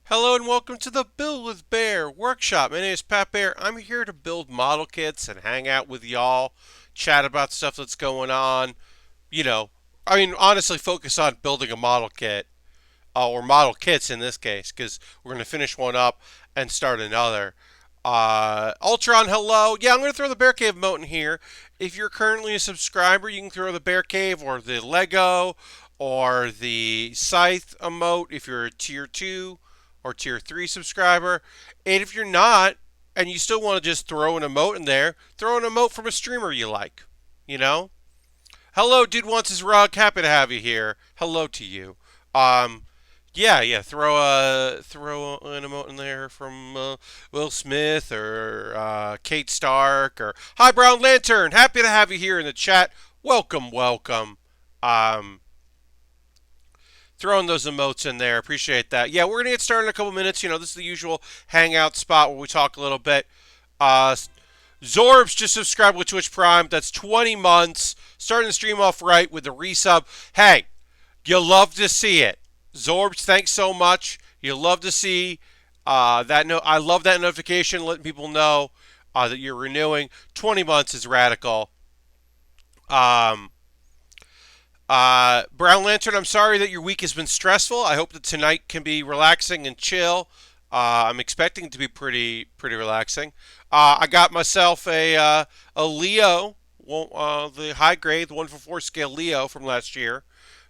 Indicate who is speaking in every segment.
Speaker 1: Hello and welcome to the Build with Baer Workshop. My name is Pat Baer. I'm here to build model kits and hang out with y'all, chat about stuff that's going on. You know, honestly, focus on building a model kit, or model kits in this case, because we're going to finish one up and start another. Ultron, hello. Yeah, I'm going to throw the Bear Cave emote in here. If you're currently a subscriber, you can throw the Bear Cave or the Lego or the Scythe emote if you're a tier 2 or tier 3 subscriber. And if you're not, and you still want to just throw an emote in there, throw an emote from a streamer you like. You know? Hello, Dude Wants His Rug. Happy to have you here. Hello to you. Um, yeah. Throw an emote in there from Will Smith or Kate Stark or Hi Brown Lantern. Happy to have you here in the chat. Welcome. Um, Throwing those emotes in there. Appreciate that. Yeah, we're gonna get started in a couple minutes. This is the usual hangout spot where we talk a little bit. Uh, Zorbs just subscribed with Twitch Prime. That's 20 months. Starting the stream off right with the resub. Hey, you love to see it. Zorbs, thanks so much. You love to see that. No, I love that notification, letting people know that you're renewing. 20 months is radical. Um, Brown Lantern, I'm sorry that your week has been stressful. I hope that tonight can be relaxing and chill. I'm expecting it to be pretty relaxing. I got myself a Leo, the high grade, the 1/4 scale Leo from last year.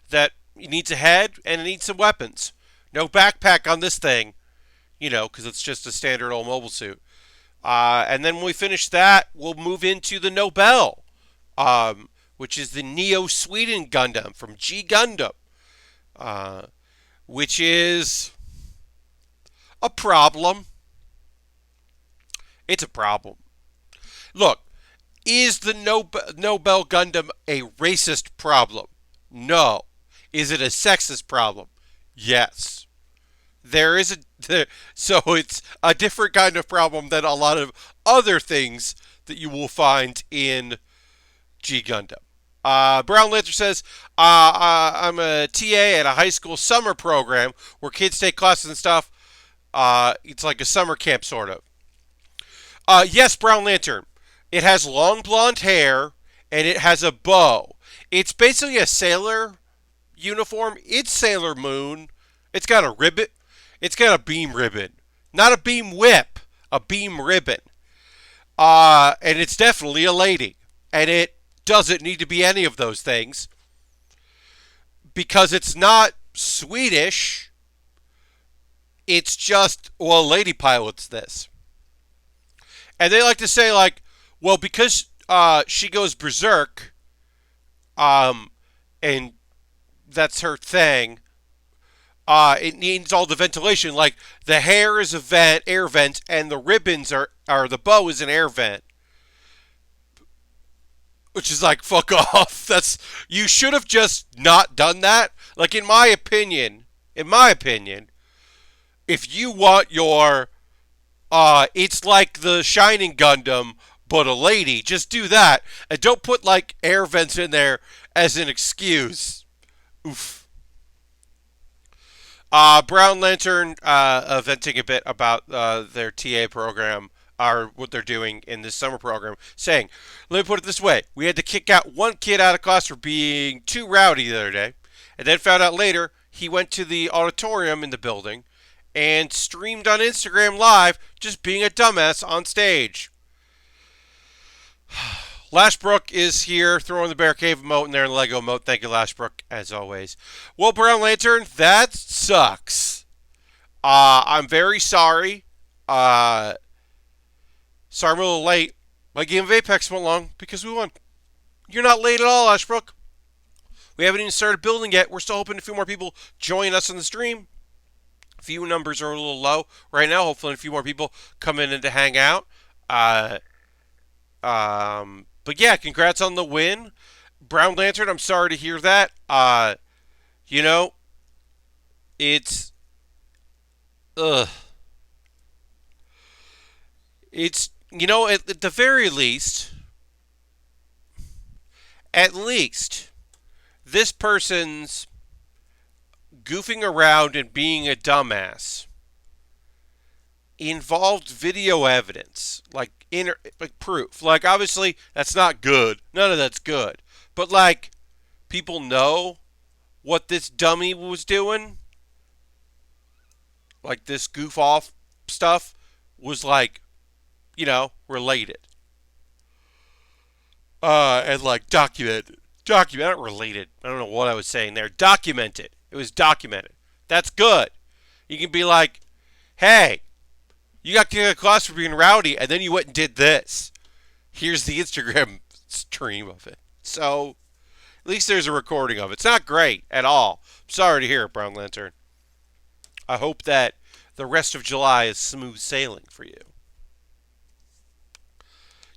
Speaker 1: That needs a head and it needs some weapons. No backpack on this thing, because it's just a standard old mobile suit. And then when we finish that, we'll move into the Nobel, which is the Neo Sweden Gundam from G Gundam, uh, which is a problem. It's a problem. Look, is the Nobel Gundam a racist problem? No. Is it a sexist problem? Yes. There is so it's a different kind of problem than a lot of other things that you will find in G Gundam. Brown Lantern says, I'm a TA at a high school summer program where kids take classes and stuff. It's like a summer camp, sort of. Yes, Brown Lantern. It has long blonde hair and it has a bow. It's basically a sailor uniform. It's Sailor Moon. It's got a ribbon. It's got a beam ribbon. Not a beam whip, a beam ribbon. And it's definitely a lady. And it doesn't need to be any of those things because it's not Swedish. It's just, well, lady pilots this. And they like to say, like, well, because she goes berserk, and that's her thing, it needs all the ventilation. Like, the hair is a air vent, and the ribbons are the bow is an air vent. Which is like, fuck off. You should have just not done that. Like, in my opinion, if you want your, it's like the Shining Gundam, but a lady, just do that. And don't put, like, air vents in there as an excuse. Oof. Brown Lantern venting a bit about their TA program, or what they're doing in this summer program, saying, let me put it this way. We had to kick out one kid out of class for being too rowdy the other day, and then found out later he went to the auditorium in the building and streamed on Instagram Live just being a dumbass on stage. Lashbrook is here, throwing the Bear Cave emote in there and the Lego emote. Thank you, Lashbrook, as always. Well, Brown Lantern, that sucks. I'm very sorry. Sorry I'm a little late. My game of Apex went long because we won. You're not late at all, Ashbrook. We haven't even started building yet. We're still hoping a few more people join us on the stream. Few numbers are a little low right now. Hopefully a few more people come in and to hang out. But yeah, congrats on the win. Brown Lantern, I'm sorry to hear that. It's it's at the very least, this person's goofing around and being a dumbass involved video evidence, like proof. Like obviously that's not good. None of that's good. But like people know what this dummy was doing, like this goof off stuff was like, related. And like documented. Not related. I don't know what I was saying there. Documented. It was documented. That's good. You can be like, hey, you got kicked out of class for being rowdy, and then you went and did this. Here's the Instagram stream of it. So, at least there's a recording of it. It's not great at all. I'm sorry to hear it, Brown Lantern. I hope that the rest of July is smooth sailing for you.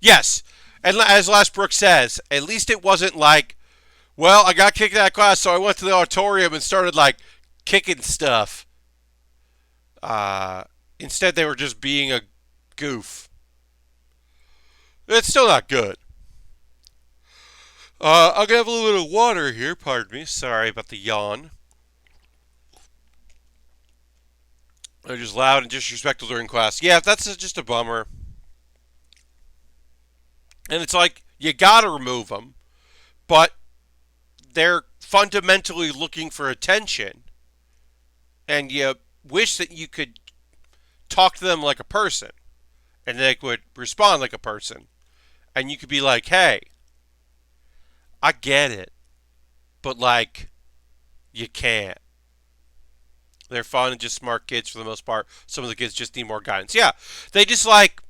Speaker 1: Yes, and as Les Brooks says, at least it wasn't like, well, I got kicked out of class, so I went to the auditorium and started like kicking stuff. Instead, they were just being a goof. It's still not good. I'll have a little bit of water here. Pardon me. Sorry about the yawn. They're just loud and disrespectful during class. Yeah, that's just a bummer. And it's like, you gotta remove them, but they're fundamentally looking for attention. And you wish that you could talk to them like a person. And they would respond like a person. And you could be like, hey, I get it. But like, you can't. They're fun and just smart kids for the most part. Some of the kids just need more guidance. Yeah, they just like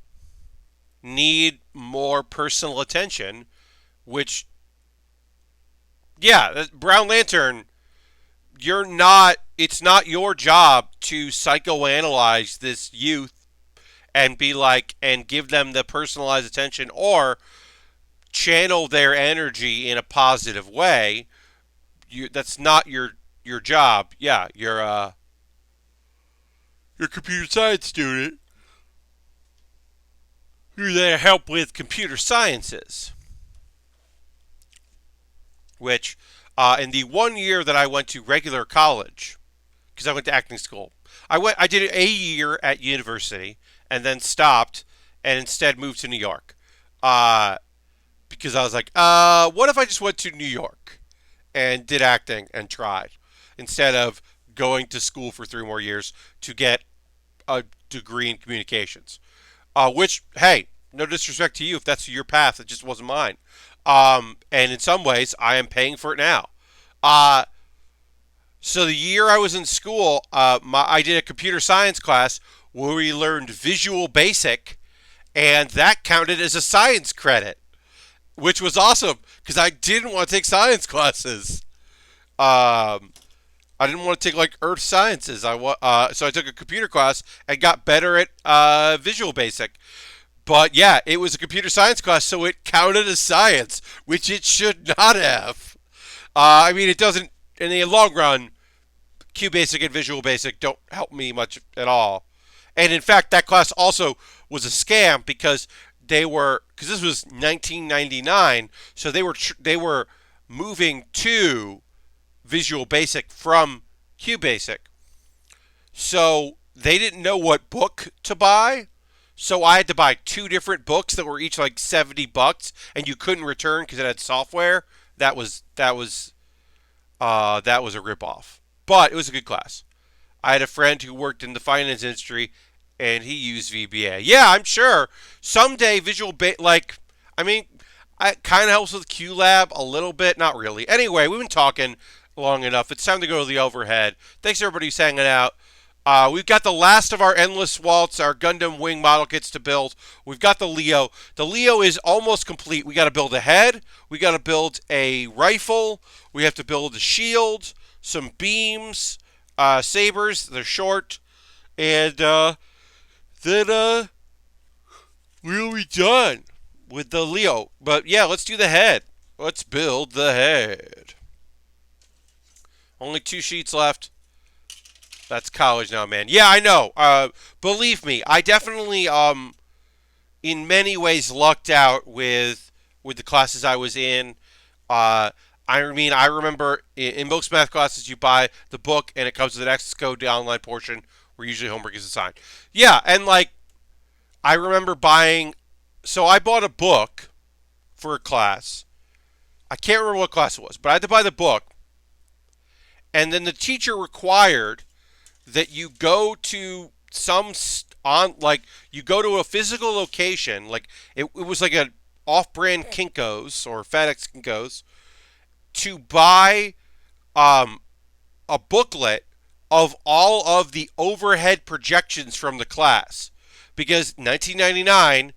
Speaker 1: need more personal attention, which, yeah, Brown Lantern, it's not your job to psychoanalyze this youth and be like, and give them the personalized attention or channel their energy in a positive way. That's not your job. Yeah, you're a computer science student. You're there to help with computer sciences. Which, in the 1 year that I went to regular college, because I went to acting school, I did a year at university and then stopped and instead moved to New York. Because I was like, what if I just went to New York and did acting and tried instead of going to school for 3 more years to get a degree in communications? Which, hey, no disrespect to you if that's your path, it just wasn't mine. And in some ways, I am paying for it now. So the year I was in school, I did a computer science class where we learned Visual Basic, and that counted as a science credit, which was awesome because I didn't want to take science classes. I didn't want to take like earth sciences. So I took a computer class and got better at Visual Basic. But yeah, it was a computer science class, so it counted as science, which it should not have. I mean, it doesn't, in the long run, QBasic and Visual Basic don't help me much at all. And in fact, that class also was a scam because because this was 1999, so they were moving to Visual Basic from QBasic. So they didn't know what book to buy. So I had to buy 2 different books that were each like $70, and you couldn't return because it had software. That was a ripoff. But it was a good class. I had a friend who worked in the finance industry, and he used VBA. Yeah, I'm sure someday it kind of helps with QLab a little bit. Not really. Anyway, we've been talking long enough. It's time to go to the overhead. Thanks everybody who's hanging out. We've got the last of our Endless Waltz, our Gundam Wing model kits to build. We've got the Leo. The Leo is almost complete. We got to build a head. We got to build a rifle. We have to build a shield, some beams, sabers. They're short. And then we'll be done with the Leo. But yeah, let's do the head. Let's build the head. Only 2 sheets left. That's college now, man. Yeah, I know. Believe me, I definitely, in many ways, lucked out with the classes I was in. I remember in most math classes, you buy the book and it comes with an access code to the online portion where usually homework is assigned. Yeah, and like I remember buying. So I bought a book for a class. I can't remember what class it was, but I had to buy the book. And then the teacher required that you go to you go to a physical location, like it was like an off-brand Kinko's or FedEx Kinko's, to buy um, a booklet of all of the overhead projections from the class, because 1999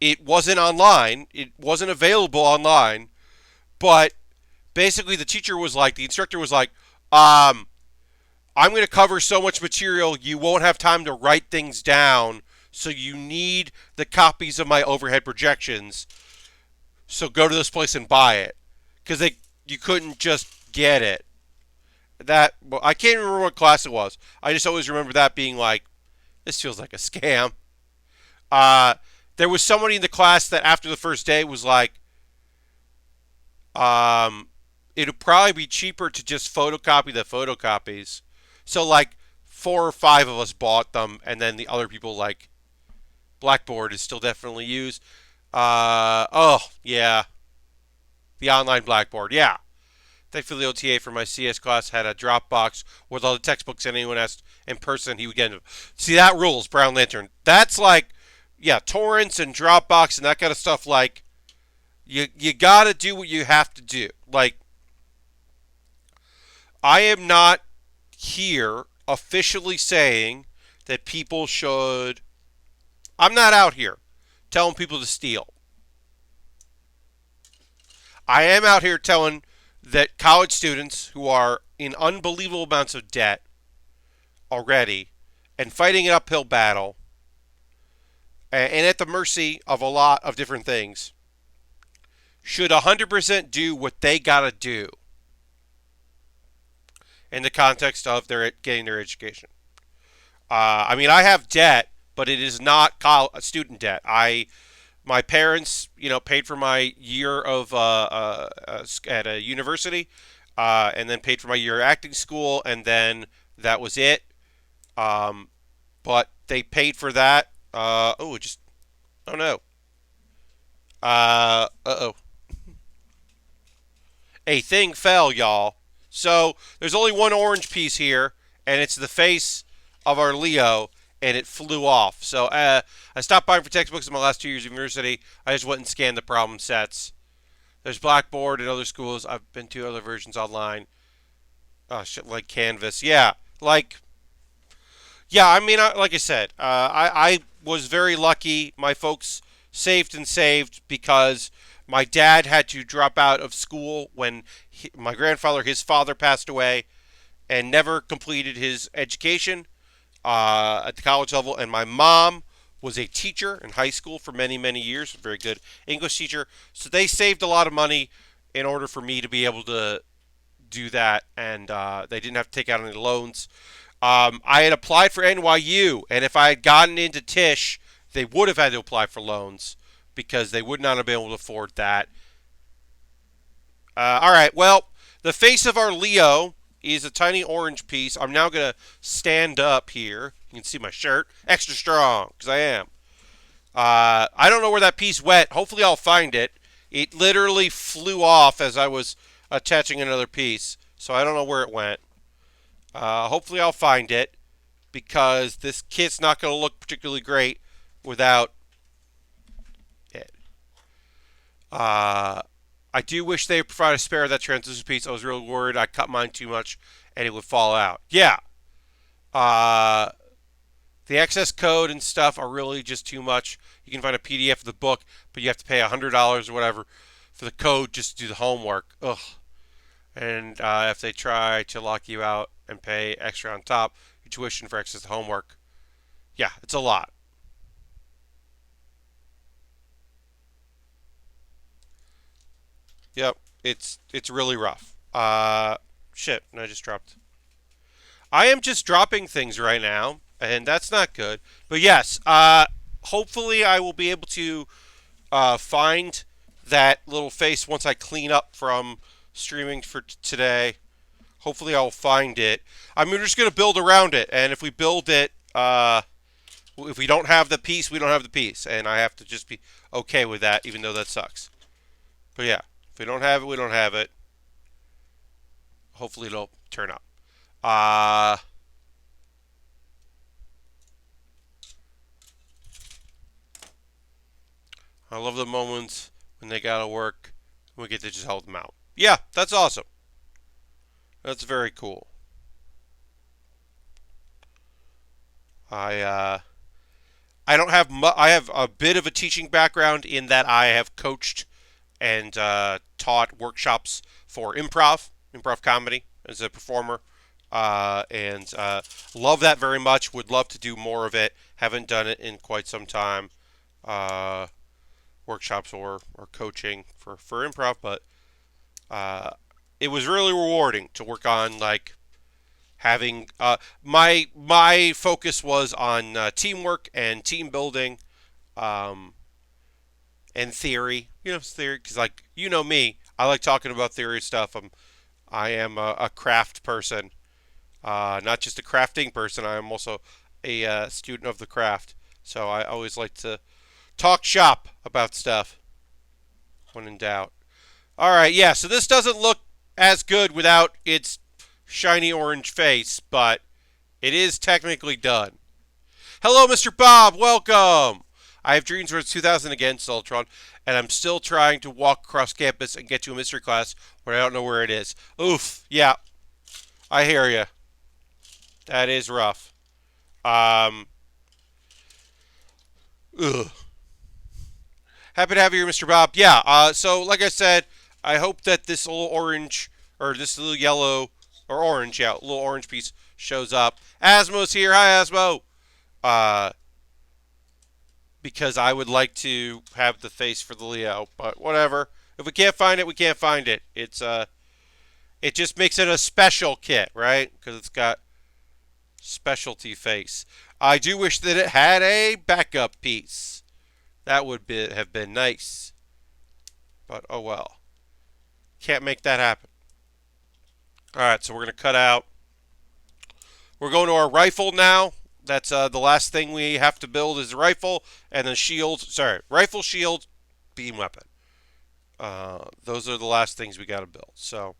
Speaker 1: it wasn't online, it wasn't available online, but basically the instructor was like, I'm going to cover so much material you won't have time to write things down, so you need the copies of my overhead projections. So go to this place and buy it, because you couldn't just get it. I can't remember what class it was. I just always remember that being like, this feels like a scam. There was somebody in the class that after the first day was like, it'd probably be cheaper to just photocopy the photocopies. So like 4 or 5 of us bought them, and then the other people like Blackboard is still definitely used. Oh yeah, the online Blackboard. Yeah. Thankfully, the OTA for my CS class had a Dropbox with all the textbooks, and anyone asked in person, he would get them. See, that rules, Brown Lantern. That's like, yeah, torrents and Dropbox and that kind of stuff. Like, you gotta do what you have to do. Like, I am not here officially saying that people should. I'm not out here telling people to steal. I am out here telling that college students who are in unbelievable amounts of debt already and fighting an uphill battle and at the mercy of a lot of different things should 100% do what they gotta do in the context of getting their education. I mean, I have debt, but it is not student debt. My parents, paid for my year of at a university, and then paid for my year of acting school, and then that was it. But they paid for that. Oh no. Uh-oh. A thing fell, y'all. So there's only one orange piece here, and it's the face of our Leo, and it flew off. So I stopped buying for textbooks in my last 2 years of university. I just went and scanned the problem sets. There's Blackboard and other schools. I've been to other versions online. Oh, shit, like Canvas. Yeah, I mean, like I said, I was very lucky. My folks saved because my dad had to drop out of school when my grandfather, his father, passed away and never completed his education at the college level. And my mom was a teacher in high school for many, many years, a very good English teacher. So they saved a lot of money in order for me to be able to do that, and they didn't have to take out any loans. I had applied for NYU, and if I had gotten into Tisch, they would have had to apply for loans because they would not have been able to afford that. All right, well, the face of our Leo is a tiny orange piece. I'm now going to stand up here. You can see my shirt. Extra strong, because I am. I don't know where that piece went. Hopefully I'll find it. It literally flew off as I was attaching another piece, so I don't know where it went. Hopefully I'll find it, because this kit's not going to look particularly great without it. I do wish they provide a spare of that translucent piece. I was really worried I cut mine too much and it would fall out. Yeah. The excess code and stuff are really just too much. You can find a PDF of the book, but you have to pay $100 or whatever for the code just to do the homework. Ugh. And if they try to lock you out and pay extra on top, your tuition for excess homework, yeah, it's a lot. Yep, it's really rough. Shit, I just dropped. I am just dropping things right now, and that's not good. But yes, hopefully I will be able to find that little face once I clean up from streaming for today. Hopefully I'll find it. I mean, we're just going to build around it, and if we build it if we don't have the piece, we don't have the piece, and I have to just be okay with that, even though that sucks. But yeah, if we don't have it, we don't have it. Hopefully, it'll turn up. Uh, I love the moments when they gotta work. We get to just help them out. Yeah, that's awesome. That's very cool. I I don't have I have a bit of a teaching background in that I have coached and taught workshops for improv comedy as a performer, and love that very much. Would love to do more of it. Haven't done it in quite some time. Uh, Workshops or coaching for improv, but uh, it was really rewarding to work on like having my focus was on teamwork and team building, um, and theory. Theory because like me, I like talking about theory stuff. I am a craft person, not just a crafting person. I am also a student of the craft. So I always like to talk shop about stuff when in doubt. All right, yeah. So this doesn't look as good without its shiny orange face, but it is technically done. Hello, Mr. Bob. Welcome. I have dreams where it's 2000 again, Soltron, and I'm still trying to walk across campus and get to a mystery class where I don't know where it is. Oof. Yeah, I hear you. That is rough. Um. Ugh. Happy to have you here, Mr. Bob. Yeah. So, like I said, I hope that this little orange or this little yellow or orange, yeah, little orange piece shows up. Asmo's here. Hi, Asmo. Uh, because I would like to have the face for the Leo, but whatever. If we can't find it, we can't find it. It just makes it a special kit, right? Because it's got specialty face. I do wish that it had a backup piece. That would have been nice. But oh well. Can't make that happen. Alright, so we're going to cut out. We're going to our rifle now. That's the last thing we have to build is a rifle. And then shield. Sorry, rifle, shield, beam weapon. Those are the last things we got to build. So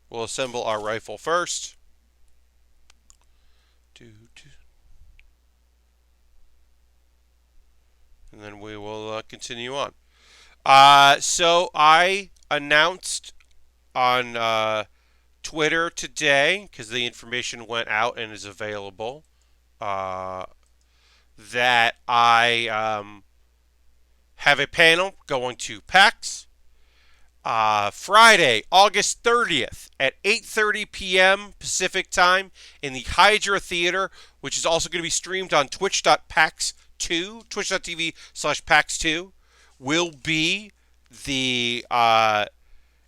Speaker 1: we'll assemble our rifle first. And then we will continue on. So I announced on Twitter today, because the information went out and is available, that I have a panel going to PAX Friday, August 30th at 8:30 p.m. Pacific time in the Hydra Theater, which is also going to be streamed on twitch.pax2, twitch.tv/pax2, will be the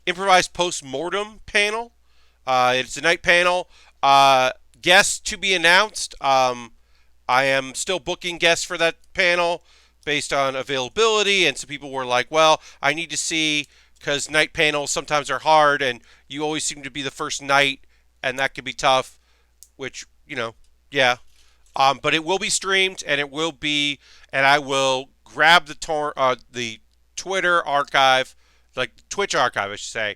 Speaker 1: improvised post-mortem panel. It's a night panel. Guests to be announced. I am still booking guests for that panel based on availability, and some people were like, well, I need to see, because night panels sometimes are hard, and you always seem to be the first night, and that can be tough, which, yeah. But it will be streamed, and it will be, and I will grab the Twitter archive, like the Twitch archive, I should say,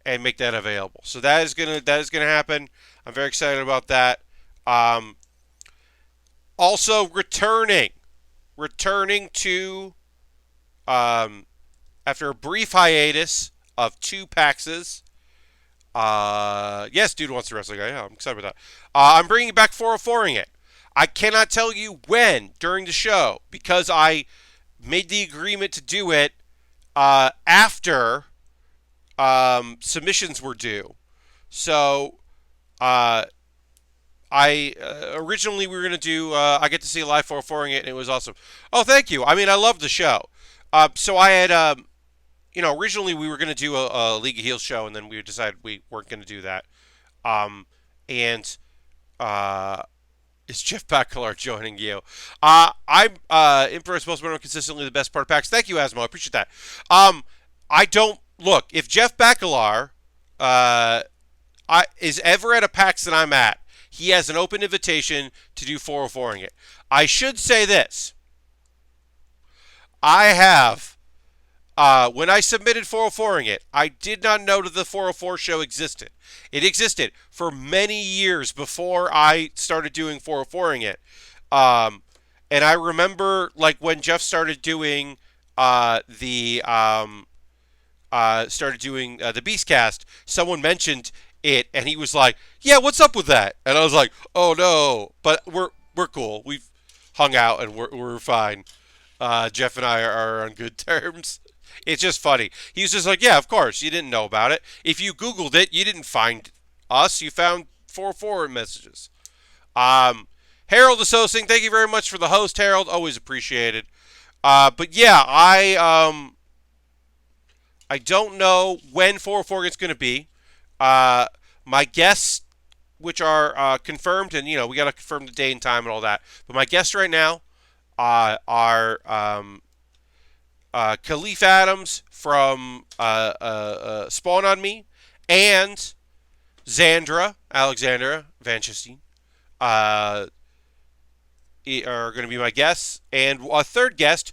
Speaker 1: and make that available. So that is gonna happen. I'm very excited about that. Also returning to after a brief hiatus of 2 PAXs. Yes, dude wants to wrestle guy. Yeah, I'm excited about that. I'm bringing back 404ing it. I cannot tell you when during the show because I made the agreement to do it after submissions were due. So I originally we were going to do I get to see live 404ing it, and it was awesome. Oh, thank you. I mean, I love the show. So I had originally we were going to do a League of Heels show, and then we decided we weren't going to do that. And is Jeff Baccalar joining you? I'm Emperor's Postmortem consistently the best part of PAX. Thank you, Asmo. I appreciate that. I don't look if Jeff Baccalar is ever at a PAX that I'm at. he has an open invitation to do 404ing it. I should say this. I have, when I submitted 404ing it, I did not know that the 404 show existed. It existed for many years before I started doing 404ing it. And I remember, like, when Jeff started doing the Beastcast, someone mentioned it, and he was like, "Yeah, what's up with that?" And I was like, "Oh no," but we're cool. We've hung out and we're fine. Jeff and I are on good terms. It's just funny. He was just like, "Yeah, of course, you didn't know about it. If you Googled it, you didn't find us. You found 404 messages." Harold is hosting. Thank you very much for the host, Harold. Always appreciated. But yeah, I don't know when 404 is going to be. My guests, which are confirmed, and we got to confirm the day and time and all that. But my guests right now are Khalif Adams from Spawn on Me, and Alexandra Van Chastine, are going to be my guests, and a third guest,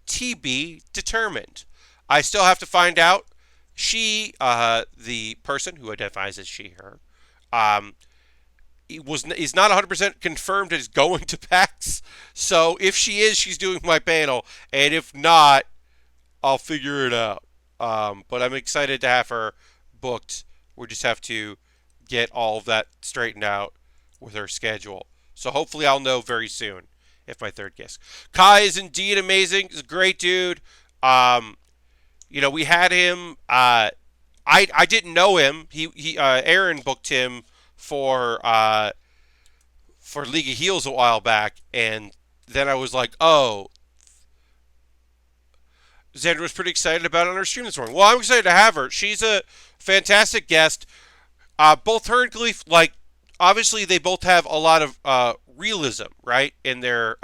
Speaker 1: TB Determined. I still have to find out. She, the person who identifies as she, her, is not 100% confirmed as going to PAX. So if she is, she's doing my panel, and if not, I'll figure it out. But I'm excited to have her booked. We just have to get all of that straightened out with her schedule. So hopefully I'll know very soon if my third guest. Kai is indeed amazing. He's a great dude. We had him. I didn't know him. Aaron booked him for League of Heels a while back, and then I was like, oh. Xandra was pretty excited about it on her stream this morning. Well, I'm excited to have her. She's a fantastic guest. Both her and Khalif, obviously they both have a lot of realism, right, in their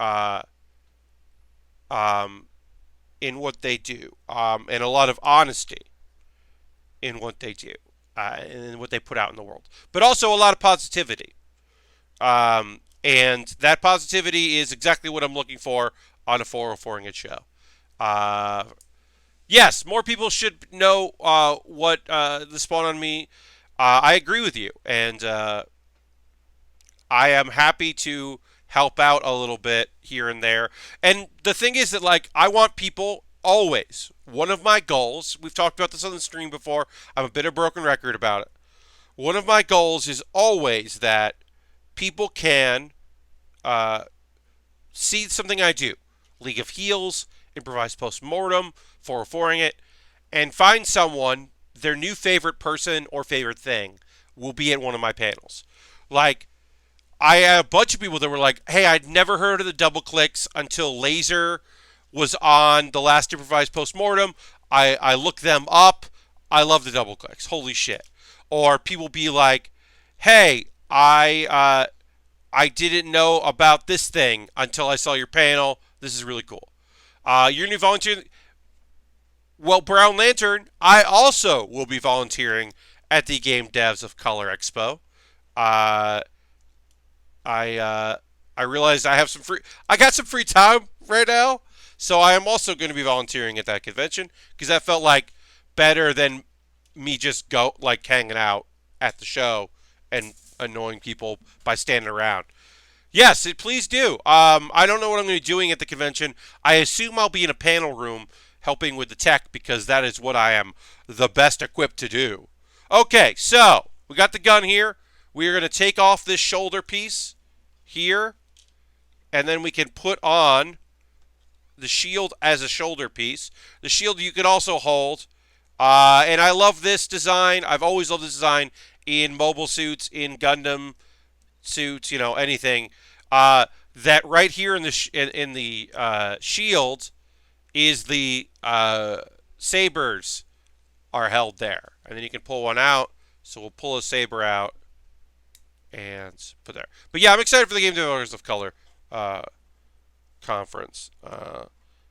Speaker 1: in what they do, and a lot of honesty in what they do, and what they put out in the world, but also a lot of positivity. And that positivity is exactly what I'm looking for on a 404ing It show. Yes, more people should know what the Spawn on Me. I agree with you, and I am happy to help out a little bit here and there. And the thing is that, I want people always. One of my goals, we've talked about this on the stream before, I'm a bit of a broken record about it. One of my goals is always that people can see something I do. League of Heels, Improvised Postmortem, 404ing It, and find someone, their new favorite person or favorite thing, will be at one of my panels. I had a bunch of people that were like, hey, I'd never heard of the double clicks until Laser was on the last Improvised Postmortem. I looked them up. I love the double clicks. Holy shit. Or people be like, hey, I didn't know about this thing until I saw your panel. This is really cool. Your new volunteer. Well, Brown Lantern, I also will be volunteering at the Game Devs of Color Expo. I realized I got some free time right now, so I am also going to be volunteering at that convention because that felt like better than me just hanging out at the show and annoying people by standing around. Yes, please do. I don't know what I'm going to be doing at the convention. I assume I'll be in a panel room helping with the tech because that is what I am the best equipped to do. Okay, so we got the gun here. We are going to take off this shoulder piece here, and then we can put on the shield as a shoulder piece. The shield you could also hold, and I love this design. I've always loved this design in mobile suits, in Gundam suits, anything. That right here in the shield is the sabers are held there, and then you can pull one out. So we'll pull a saber out and put there. But yeah, I'm excited for the Game Developers of Color conference.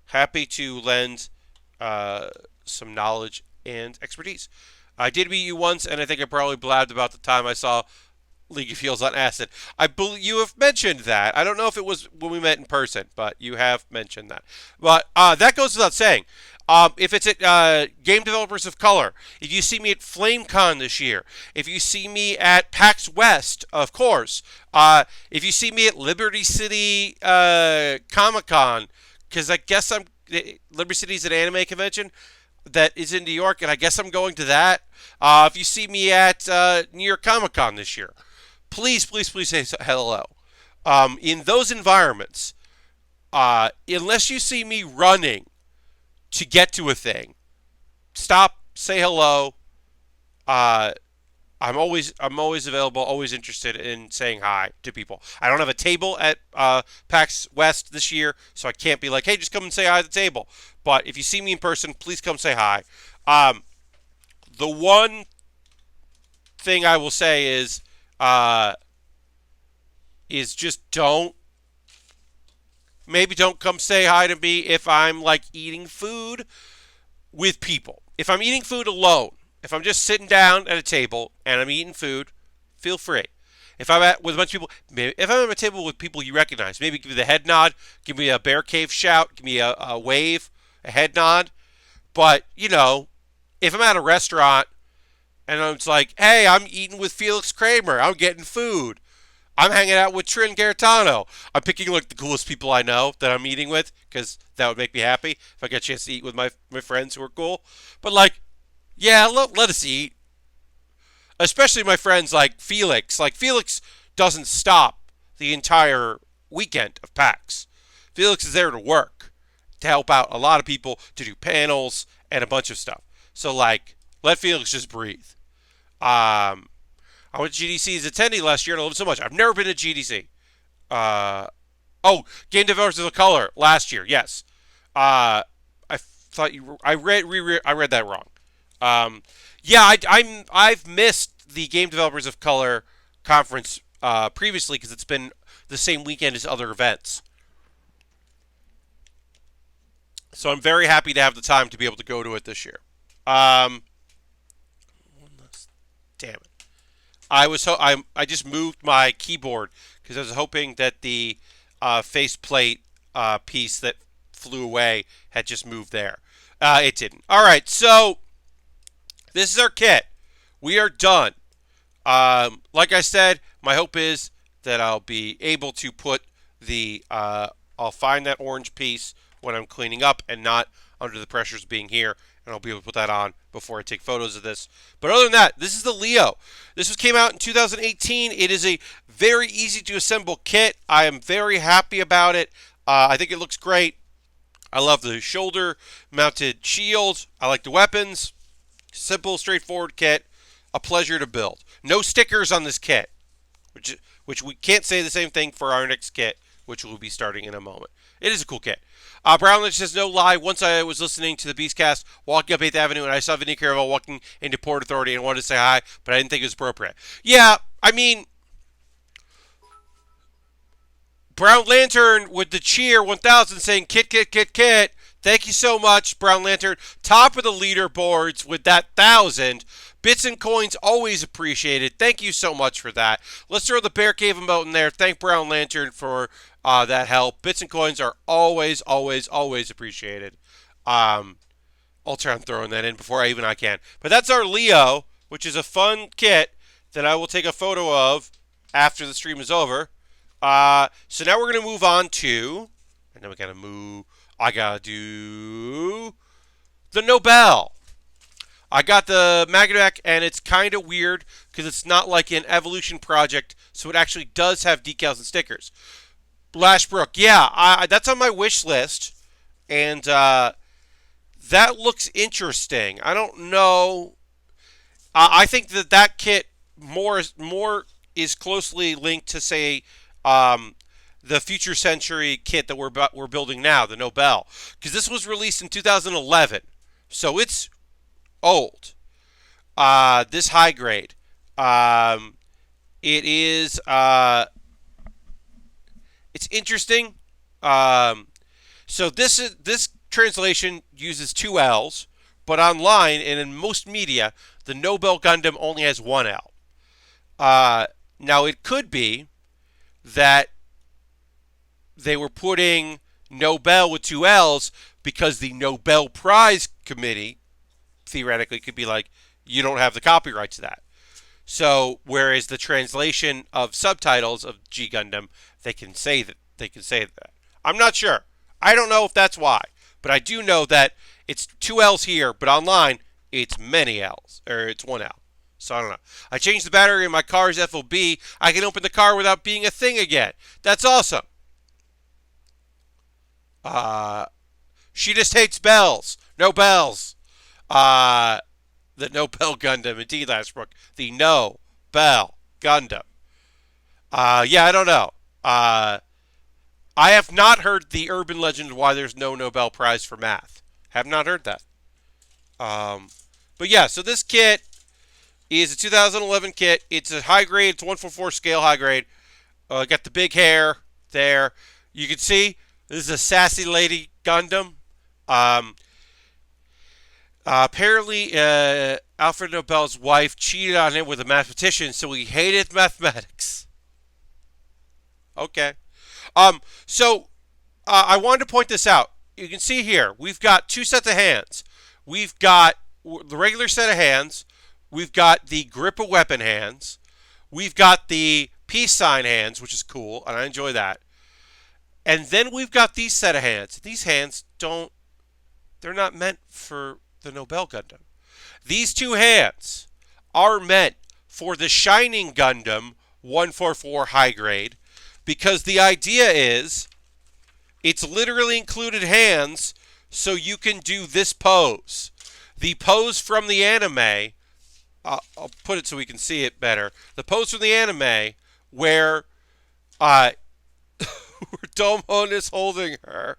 Speaker 1: Happy to lend some knowledge and expertise. I did meet you once, and I think I probably blabbed about the time I saw League of Heels on acid. I believe you have mentioned that. I don't know if it was when we met in person, but you have mentioned that. But that goes without saying. If it's at Game Developers of Color, if you see me at FlameCon this year, if you see me at PAX West, of course, if you see me at Liberty City Comic Con, because I guess Liberty City's an anime convention that is in New York, and I guess I'm going to that. If you see me at New York Comic Con this year, please, please, please say hello. In those environments, unless you see me running to get to a thing, stop, say hello. I'm always available, always interested in saying hi to people. I don't have a table at PAX West this year, so I can't be like, hey, just come and say hi at the table. But if you see me in person, please come say hi. The one thing I will say is just maybe don't come say hi to me if I'm like eating food with people. If I'm eating food alone, if I'm just sitting down at a table and I'm eating food, feel free. If I'm with a bunch of people, if I'm at a table with people you recognize, maybe give me the head nod, give me a bear cave shout, give me a wave, a head nod. But, if I'm at a restaurant and I'm just like, hey, I'm eating with Felix Kramer, I'm getting food, I'm hanging out with Trin Gaetano, I'm picking like the coolest people I know that I'm eating with, because that would make me happy if I get a chance to eat with my friends who are cool. But yeah, let us eat. Especially my friends like Felix. Like, Felix doesn't stop the entire weekend of PAX. Felix is there to work, to help out a lot of people, to do panels and a bunch of stuff. So, let Felix just breathe. I went to GDC as attendee last year and I loved it so much. I've never been to GDC. Game Developers of Color last year, yes. I thought I read that wrong. I've missed the Game Developers of Color conference previously because it's been the same weekend as other events. So I'm very happy to have the time to be able to go to it this year. Damn it! I just moved my keyboard because I was hoping that the faceplate piece that flew away had just moved there. It didn't. All right, so this is our kit. We are done. Like I said, my hope is that I'll be able to put I'll find that orange piece when I'm cleaning up and not under the pressures of being here, and I'll be able to put that on before I take photos of this. But other than that, this is the Leo. This came out in 2018. It is a very easy to assemble kit. I am very happy about it. I think it looks great. I love the shoulder-mounted shield. I like the weapons. Simple, straightforward kit. A pleasure to build. No stickers on this kit, which we can't say the same thing for our next kit, which we'll be starting in a moment. It is a cool kit. Brown Lynch says, no lie, once I was listening to the Beastcast walking up 8th Avenue and I saw Vinny Caravel walking into Port Authority and wanted to say hi, but I didn't think it was appropriate. Yeah, I mean, Brown Lantern with the cheer 1000 saying, kit, kit, kit, kit. Thank you so much, Brown Lantern. Top of the leaderboards with that 1000. Bits and coins always appreciated. Thank you so much for that. Let's throw the Bear Cave emote in there. Thank Brown Lantern for that help. Bits and coins are always, always, always appreciated. I'll try on throwing that in before I can. But that's our Leo, which is a fun kit that I will take a photo of after the stream is over. So now we're going to move on to, and then we got to move, I got to do the Nobel. I got the Magnetic, and it's kind of weird because it's not like an Evolution project, so it actually does have decals and stickers. Lashbrook, yeah, that's on my wish list, and that looks interesting. I don't know. I think that kit more is closely linked to, say, the Future Century kit that we're building now, the Nobel, because this was released in 2011, so it's old. This high grade. It is. It's interesting. So this translation uses 2 L's, but online and in most media, the Nobel Gundam only has 1 L. Now, it could be that they were putting Nobel with two L's because the Nobel Prize Committee theoretically could be like, you don't have the copyright to that. So, whereas the translation of subtitles of G Gundam, they can say that. I'm not sure. I don't know if that's why, but I do know that it's two L's here, but online it's many L's, or it's one L. So I don't know. I changed the battery in my car's FOB. I can open the car without being a thing again. That's awesome. Uh, she just hates bells. No bells. Uh, the Nobel Gundam, indeed, Lashbrook. The Nobel Gundam. Yeah, I don't know. I have not heard the urban legend why there's no Nobel Prize for math. Have not heard that. But yeah, so this kit is a 2011 kit. It's a high grade. It's 144 scale high grade. Got the big hair there. You can see this is a sassy lady Gundam. Apparently, Alfred Nobel's wife cheated on him with a mathematician, so he hated mathematics. Okay. So I wanted to point this out. You can see here, we've got two sets of hands. We've got the regular set of hands. We've got the grip a weapon hands. We've got the peace sign hands, which is cool, and I enjoy that. And then we've got these set of hands. These hands they're not meant for the Nobel Gundam. These two hands are meant for the Shining Gundam 144 high grade, because the idea is it's literally included hands so you can do this pose. The pose from the anime, I'll put it so we can see it better. The pose from the anime where Domon is holding her,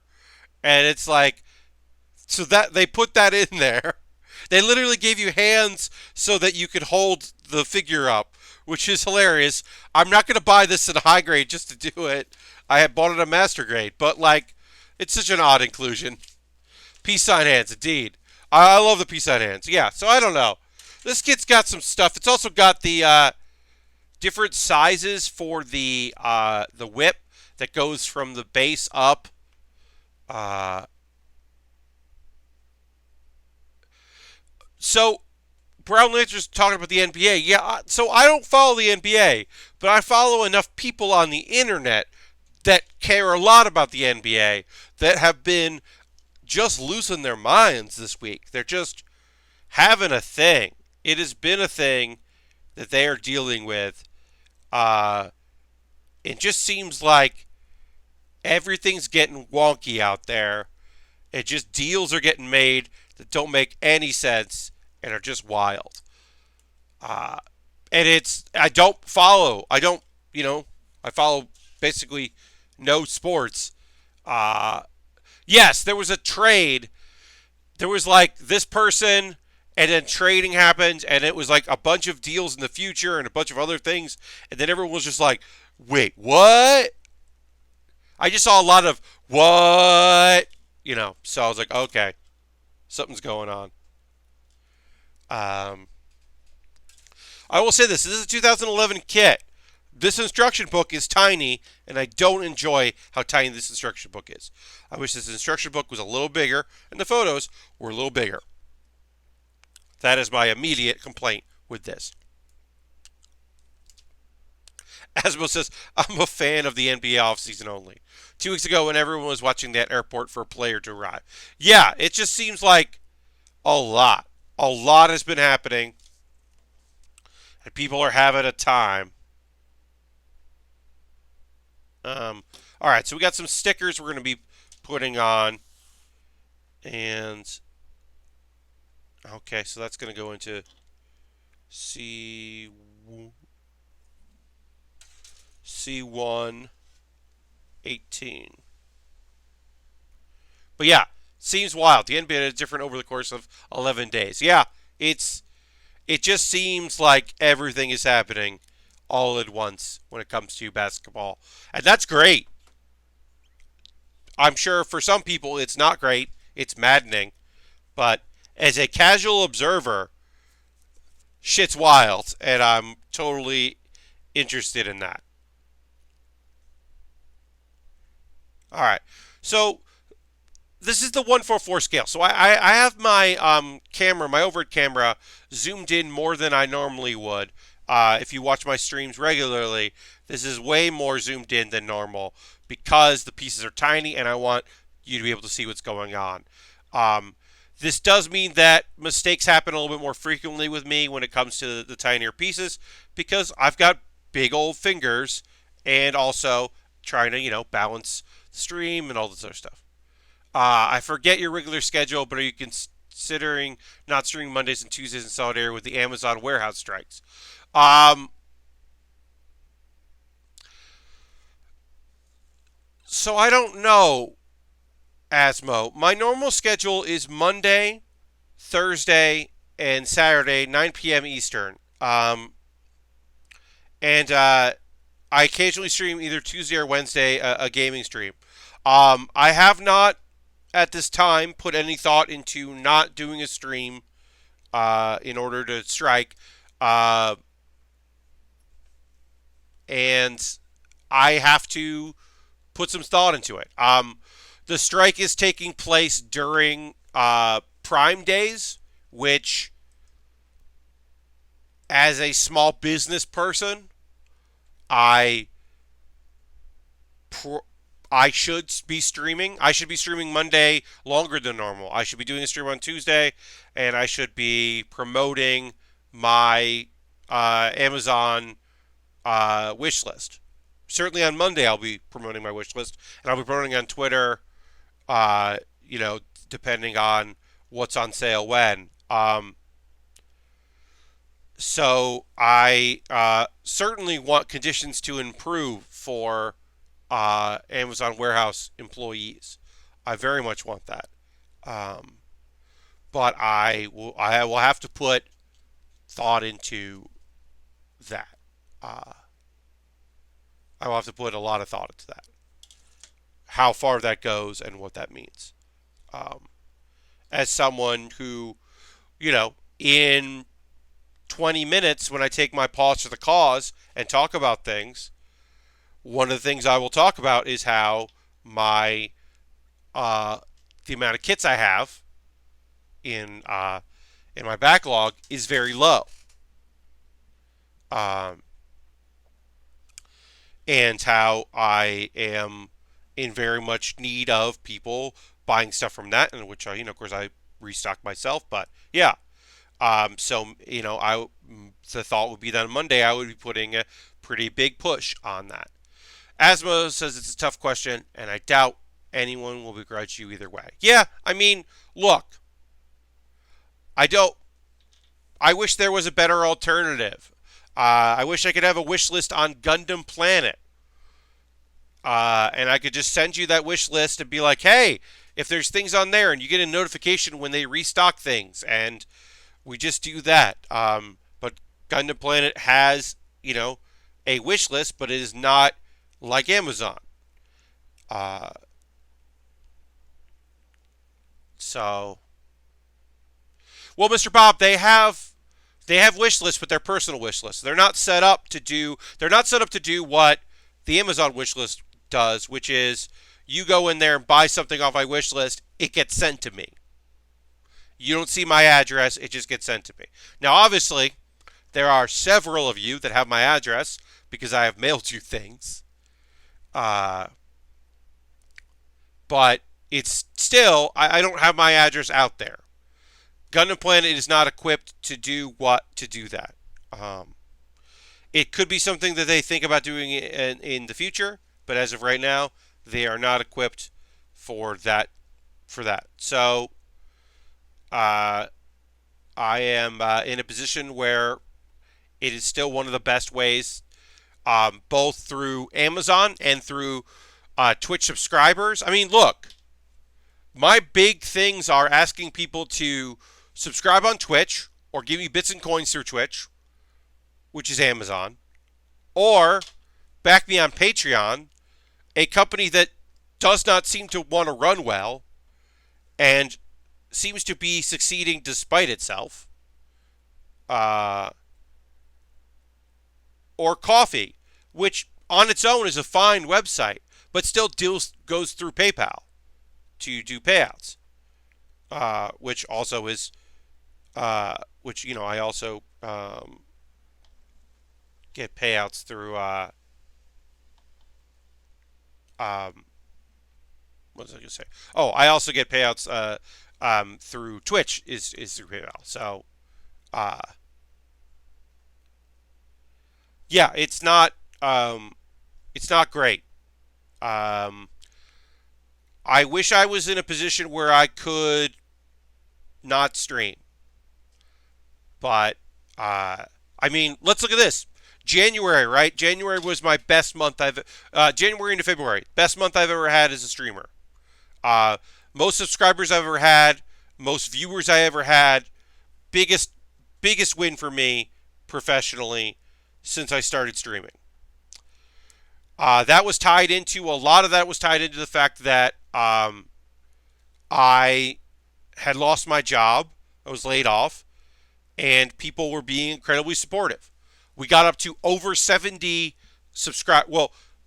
Speaker 1: and it's like, so that they put that in there. They literally gave you hands so that you could hold the figure up, which is hilarious. I'm not going to buy this in a high grade just to do it. I had bought it a master grade, but like, it's such an odd inclusion. Peace sign hands, indeed. I love the peace sign hands. Yeah, so I don't know. This kit's got some stuff. It's also got the different sizes for the whip that goes from the base up. So Brown Lantern's talking about the NBA. Yeah, so I don't follow the NBA, but I follow enough people on the internet that care a lot about the NBA that have been just losing their minds this week. They're just having a thing. It has been a thing that they are dealing with. It just seems like everything's getting wonky out there. It just deals are getting made that don't make any sense and are just wild. And I follow basically no sports. Yes, there was a trade. There was like this person, and then trading happened, and it was like a bunch of deals in the future and a bunch of other things, and then everyone was just like, wait, what? I just saw a lot of what? So I was like, okay, something's going on. I will say this is a 2011 kit. This instruction book is tiny, and I don't enjoy how tiny this instruction book is. I wish this instruction book was a little bigger, and the photos were a little bigger. That is my immediate complaint with this. Asmo says, I'm a fan of the NBA offseason only. 2 weeks ago when everyone was watching that airport for a player to arrive. Yeah, it just seems like a lot. A lot has been happening. And people are having a time. Alright, so we got some stickers we're going to be putting on. And okay, so that's going to go into C1 18. But yeah, seems wild. The NBA is different over the course of 11 days. Yeah, it just seems like everything is happening all at once when it comes to basketball. And that's great. I'm sure for some people it's not great. It's maddening. But as a casual observer, shit's wild. And I'm totally interested in that. All right. So this is the 144 scale. So I have my camera, my overhead camera, zoomed in more than I normally would. If you watch my streams regularly, this is way more zoomed in than normal because the pieces are tiny and I want you to be able to see what's going on. Um, this does mean that mistakes happen a little bit more frequently with me when it comes to the tinier pieces because I've got big old fingers and also trying to, balance the stream and all this other stuff. I forget your regular schedule, but are you considering not streaming Mondays and Tuesdays in solidarity with the Amazon warehouse strikes? Um, so I don't know, Asmo. My normal schedule is Monday, Thursday, and Saturday, 9 p.m. Eastern. And I occasionally stream either Tuesday or Wednesday a gaming stream. I have not at this time put any thought into not doing a stream in order to strike. Uh, and I have to put some thought into it. The strike is taking place during Prime Days, which, as a small business person, I I should be streaming. I should be streaming Monday longer than normal. I should be doing a stream on Tuesday, and I should be promoting my Amazon wish list. Certainly on Monday, I'll be promoting my wish list, and I'll be promoting on Twitter. Uh, Depending on what's on sale when. So I certainly want conditions to improve for Amazon warehouse employees. I very much want that. Um, but I will have to put thought into that. Uh, I will have to put a lot of thought into that. How far that goes and what that means. Um, as someone who, in 20 minutes when I take my pause for the cause and talk about things, one of the things I will talk about is how my the amount of kits I have in my backlog is very low, um, and how I am in very much need of people buying stuff from that, and which of course, I restock myself. But yeah, so the thought would be that on Monday I would be putting a pretty big push on that. Asmo says it's a tough question, and I doubt anyone will begrudge you either way. Yeah, I mean, look, I don't. I wish there was a better alternative. I wish I could have a wish list on Gundam Planet, and I could just send you that wish list and be like, hey, if there's things on there, and you get a notification when they restock things, and we just do that. But Gundam Planet has, a wish list, but it is not like Amazon. Uh, so, well, Mr. Bob, they have wish lists, but they're personal wish lists. They're not set up to do. They're not set up to do what the Amazon wish list does, which is you go in there and buy something off my wish list. It gets sent to me. You don't see my address. It just gets sent to me. Now, obviously, there are several of you that have my address because I have mailed you things. Uh, but it's still, I don't have my address out there. Gundam Planet is not equipped to do that. Um, it could be something that they think about doing in the future, but as of right now, they are not equipped for that. So uh, I am in a position where it is still one of the best ways, both through Amazon and through Twitch subscribers. I mean, look, my big things are asking people to subscribe on Twitch or give me bits and coins through Twitch, which is Amazon, or back me on Patreon, a company that does not seem to want to run well and seems to be succeeding despite itself. Uh, or Coffee, which on its own is a fine website, but still goes through PayPal to do payouts, which also is, which I also get payouts through. Um, what was I going to say? Oh, I also get payouts through Twitch is through PayPal. So uh, yeah, it's not great. Um, I wish I was in a position where I could not stream, but I mean, let's look at this. January, right? January was my best month January into February, best month I've ever had as a streamer. Uh, Most subscribers I've ever had, most viewers I ever had, biggest biggest win for me professionally since I started streaming. That was tied into a lot of that was tied into the fact that I had lost my job. I was laid off, and people were being incredibly supportive. We got up to over 70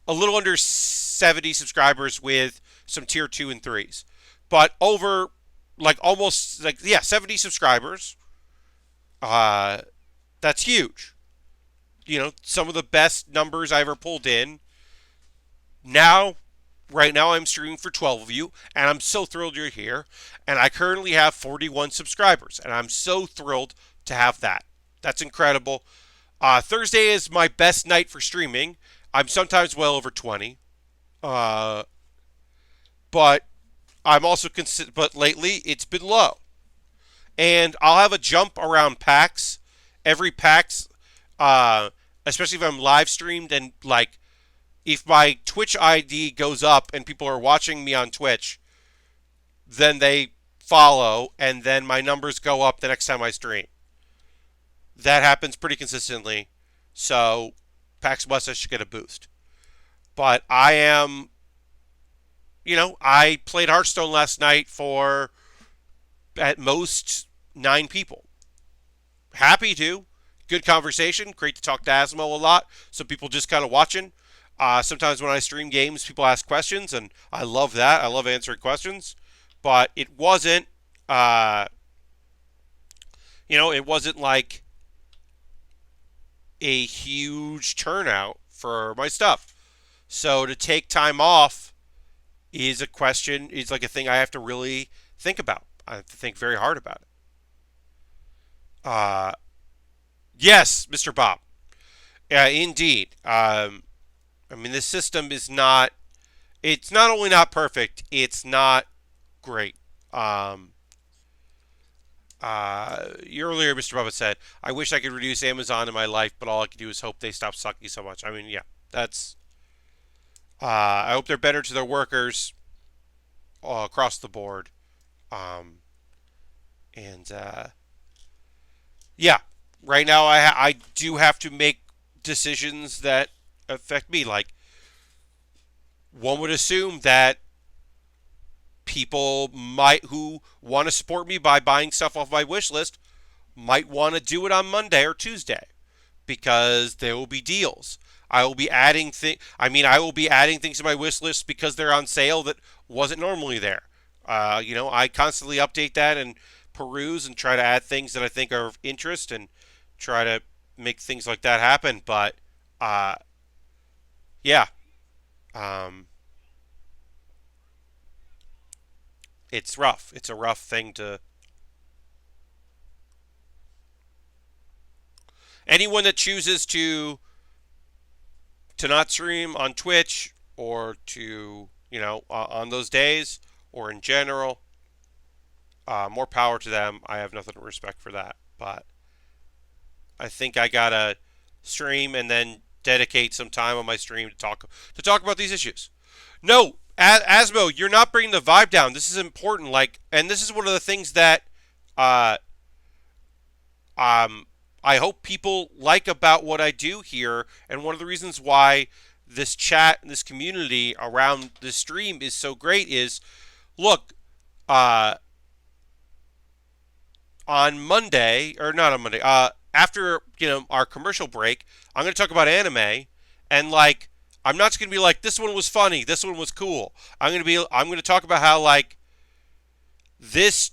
Speaker 1: a little under 70 subscribers with some tier 2 and 3s. But over almost 70 subscribers. Uh that's huge. Some of the best numbers I ever pulled in. Now Right now I'm streaming for 12 of you, and I'm so thrilled you're here. And I currently have 41 subscribers, and I'm so thrilled to have that. That's incredible. Thursday is my best night for streaming. I'm sometimes well over 20. Uh, but but lately it's been low. And I'll have a jump around packs. Every packs, especially if I'm live streamed and if my Twitch ID goes up and people are watching me on Twitch, then they follow, and then my numbers go up the next time I stream. That happens pretty consistently, so PAX West should get a boost. But I played Hearthstone last night for at most 9 people. Happy to. Good conversation. Great to talk to Asmo a lot. Some people just kind of watching. Sometimes when I stream games, people ask questions, and I love that. I love answering questions. But it wasn't, it wasn't like a huge turnout for my stuff. So to take time off is like a thing I have to really think about. I have to think very hard about it. Uh, yes, Mr. Bob. Indeed. This system is not, it's not only not perfect, it's not great. Earlier, Mr. Bubba said, I wish I could reduce Amazon in my life, but all I can do is hope they stop sucking so much. Yeah, that's, I hope they're better to their workers across the board. Um, and, yeah, right now I do have to make decisions that affect me. Like, one would assume that people who want to support me by buying stuff off my wish list might want to do it on Monday or Tuesday because there will be deals. I will be adding I will be adding things to my wish list because they're on sale that wasn't normally there. I constantly update that and peruse and try to add things that I think are of interest and try to make things like that happen. But yeah, um, it's rough. It's a rough thing to. Anyone that chooses to not stream on Twitch or to on those days or in general, more power to them. I have nothing but respect for that. But I think I gotta stream and then dedicate some time on my stream to talk about these issues. No, Asmo, you're not bringing the vibe down. This is important. And this is one of the things that uh, I hope people like about what I do here, and one of the reasons why this chat and this community around this stream is so great is, look, on Monday, or not on Monday, after our commercial break, I'm going to talk about anime, and like I'm not just going to be like this one was funny, this one was cool. I'm going to talk about how like this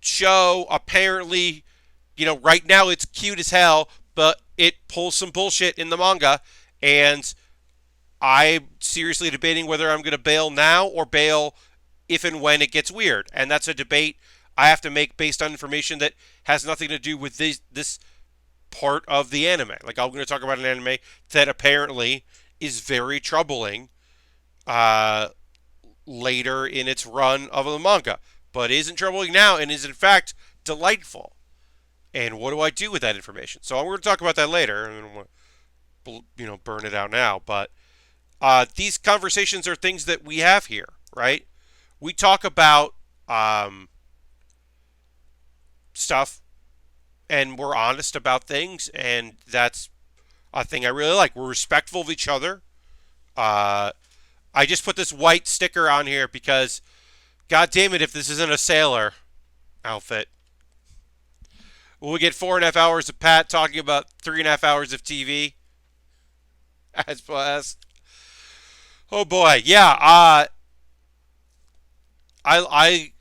Speaker 1: show apparently, right now it's cute as hell, but it pulls some bullshit in the manga, and I'm seriously debating whether I'm going to bail now or bail if and when it gets weird. And that's a debate I have to make based on information that has nothing to do with this part of the anime. Like, I'm going to talk about an anime that apparently is very troubling uh, later in its run of the manga, but isn't troubling now and is in fact delightful. And what do I do with that information? So I'm going to talk about that later. I don't want to, burn it out now, but these conversations are things that we have here, right? We talk about stuff, and we're honest about things, and that's a thing I really like. We're respectful of each other. I just put this white sticker on here because, god damn it, if this isn't a sailor outfit. Will we get 4.5 hours of Pat talking about 3.5 hours of TV? As plus. Oh boy, yeah. I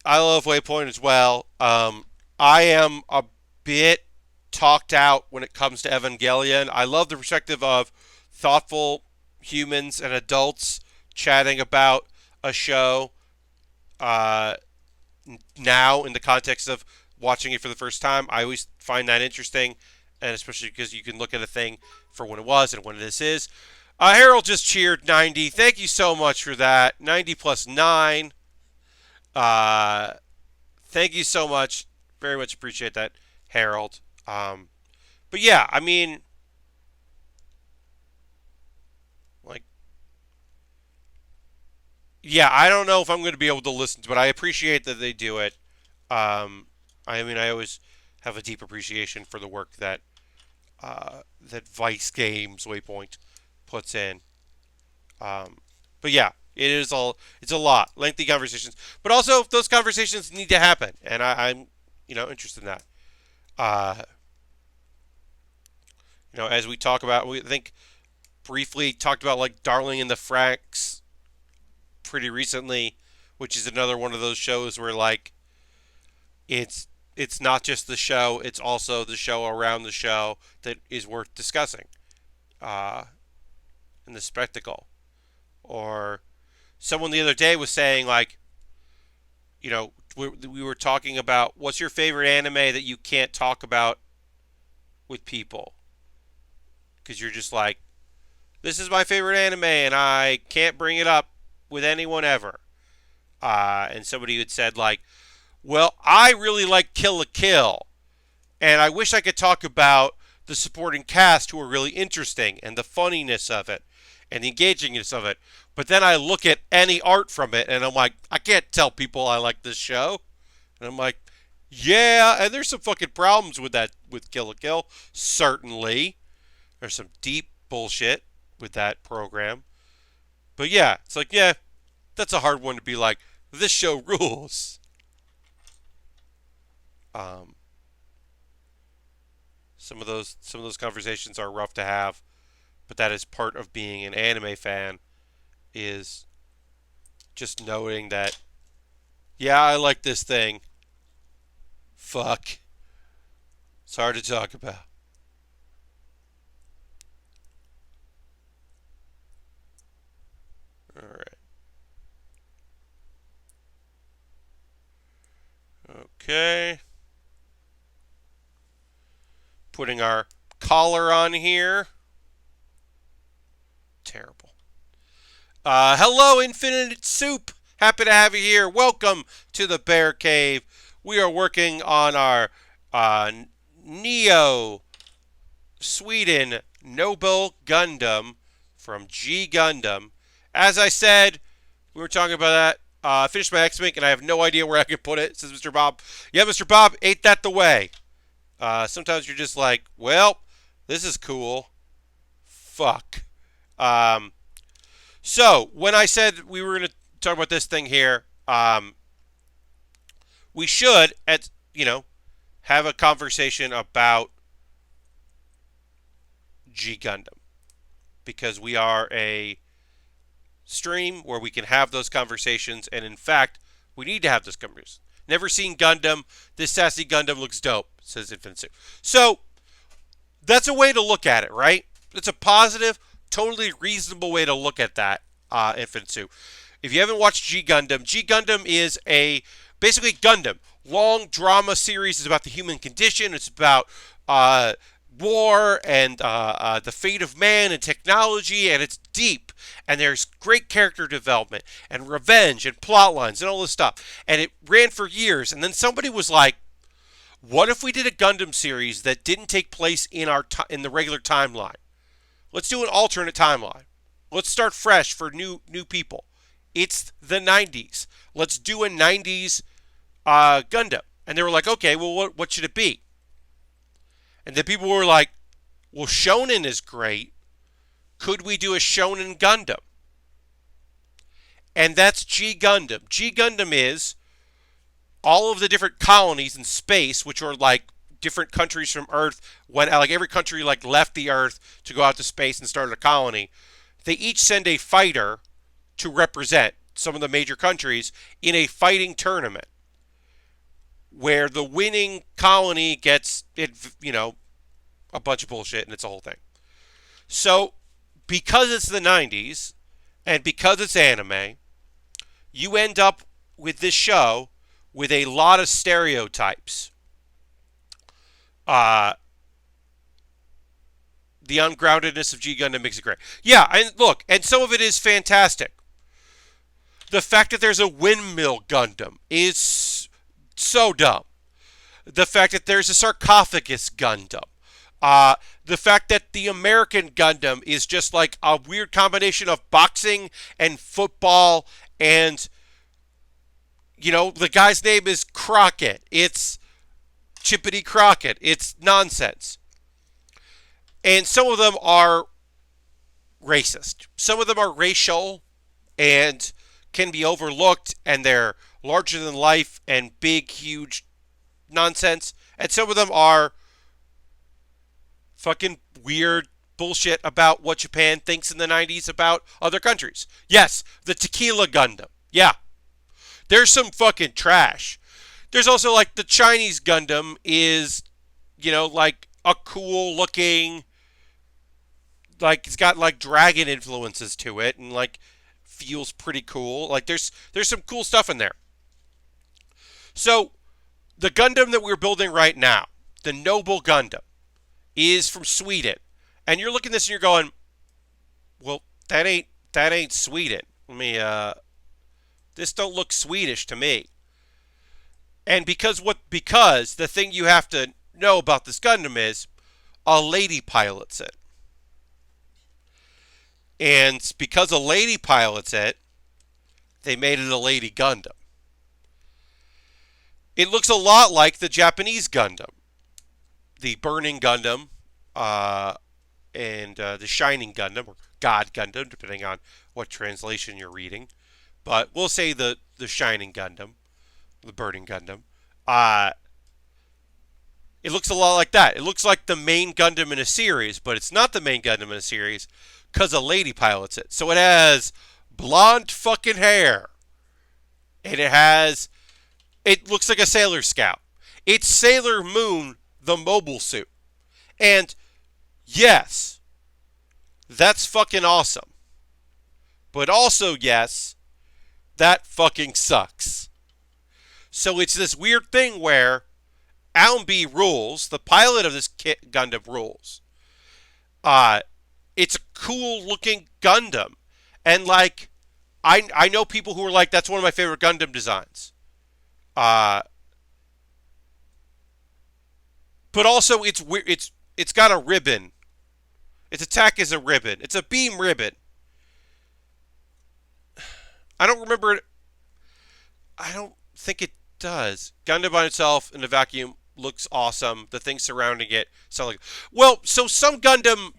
Speaker 1: love Waypoint as well. I am a bit talked out when it comes to Evangelion. I love the perspective of thoughtful humans and adults chatting about a show now in the context of watching it for the first time. I always find that interesting, and especially because you can look at a thing for when it was and when this is. Harold just cheered 90. Thank you so much for that. 90 plus 9. Thank you so much. Very much appreciate that, Harold. But yeah, I mean, like, yeah, I don't know if I'm going to be able to listen to it. I appreciate that they do it. I mean, I always have a deep appreciation for the work that Vice Games Waypoint puts in. But yeah, it's a lot lengthy conversations, but also those conversations need to happen, and I'm interested in that. As we talk about, we think briefly talked about like Darling in the Franxx pretty recently, which is another one of those shows where like it's not just the show, it's also the show around the show that is worth discussing, and the spectacle. Or someone the other day was saying like, we were talking about what's your favorite anime that you can't talk about with people because you're just like, this is my favorite anime and I can't bring it up with anyone ever. And somebody had said like, well, I really like Kill la Kill, and I wish I could talk about the supporting cast who are really interesting and the funniness of it and the engagingness of it. But then I look at any art from it and I'm like, I can't tell people I like this show. And I'm like, yeah, and there's some fucking problems with that, with Kill la Kill. Certainly. There's some deep bullshit with that program. But yeah, it's like, yeah, that's a hard one to be like, this show rules. Some of those conversations are rough to have, but that is part of being an anime fan, is just noting that, yeah, I like this thing. Fuck. It's hard to talk about. Alright. Okay. Putting our collar on here. Terrible. Hello, Infinite Soup. Happy to have you here. Welcome to the Bear Cave. We are working on our Neo Sweden Nobel Gundam from G Gundam. As I said, we were talking about that. I finished my X-Wing, and I have no idea where I can put it, says Mr. Bob. Yeah, Mr. Bob, ain't that the way? Sometimes you're just like, well, this is cool. Fuck. So, when I said we were going to talk about this thing here, we should, have a conversation about G Gundam because we are a stream where we can have those conversations, and in fact, we need to have those conversations. Never seen Gundam. This sassy Gundam looks dope, says Infinite. So that's a way to look at it, right? It's a positive, totally reasonable way to look at that, Infinite. If you haven't watched G Gundam is basically Gundam. Long drama series is about the human condition. It's about war and the fate of man and technology, and it's deep. And there's great character development and revenge and plot lines and all this stuff. And it ran for years. And then somebody was like, what if we did a Gundam series that didn't take place in in the regular timeline? Let's do an alternate timeline. Let's start fresh for new people. It's the 90s. Let's do a 90s Gundam. And they were like, okay, well, what should it be? And then people were like, well, Shonen is great. Could we do a Shonen Gundam? And that's G Gundam. G Gundam is all of the different colonies in space, which are like different countries from Earth. When like every country like left the Earth to go out to space and start a colony, they each send a fighter to represent some of the major countries in a fighting tournament where the winning colony gets it, a bunch of bullshit, and it's a whole thing. So because it's the 90s and because it's anime, you end up with this show with a lot of stereotypes. The ungroundedness of G Gundam makes it great. Yeah, and look, and some of it is fantastic. The fact that there's a windmill Gundam is so dumb. The fact that there's a sarcophagus Gundam. The fact that the American Gundam is just like a weird combination of boxing and football and, the guy's name is Crockett. It's Chippity Crockett. It's nonsense. And some of them are racist. Some of them are racial and can be overlooked, and they're larger than life and big, huge nonsense. And some of them are fucking weird bullshit about what Japan thinks in the 90s about other countries. Yes, the Tequila Gundam. Yeah. There's some fucking trash. There's also like the Chinese Gundam is, like a cool looking, like it's got like dragon influences to it and like feels pretty cool. Like there's some cool stuff in there. So the Gundam that we're building right now, the Nobel Gundam, is from Sweden. And you're looking at this and you're going, well, that ain't Sweden. This don't look Swedish to me. And because the thing you have to know about this Gundam is a lady pilots it. And because a lady pilots it, they made it a lady Gundam. It looks a lot like the Japanese Gundam. The Burning Gundam, and the Shining Gundam, or God Gundam, depending on what translation you're reading. But we'll say the Shining Gundam, the Burning Gundam. It looks a lot like that. It looks like the main Gundam in a series, but it's not the main Gundam in a series because a lady pilots it. So it has blonde fucking hair. And it looks like a Sailor Scout. It's Sailor Moon, the mobile suit. And yes, that's fucking awesome. But also, yes, that fucking sucks. So it's this weird thing where Allenby rules, the pilot of this Gundam rules. It's a cool looking Gundam. And like, I know people who are like, that's one of my favorite Gundam designs. But also it's weird. It's got a ribbon. Its attack is a ribbon. It's a beam ribbon. I don't remember it. I don't think it does. Gundam by itself in a vacuum looks awesome. The things surrounding it sound like... Well, so some Gundam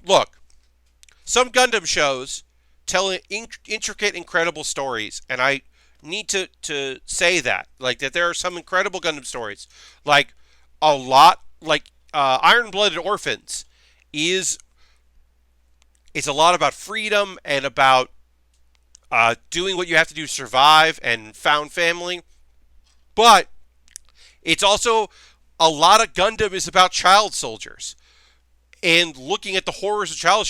Speaker 1: shows tell intricate, incredible stories. And I need to say that. Like, that there are some incredible Gundam stories. Like, a lot... Like, Iron-Blooded Orphans is It's a lot about freedom and about doing what you have to do to survive and found family. But it's also a lot of Gundam is about child soldiers and looking at the horrors of child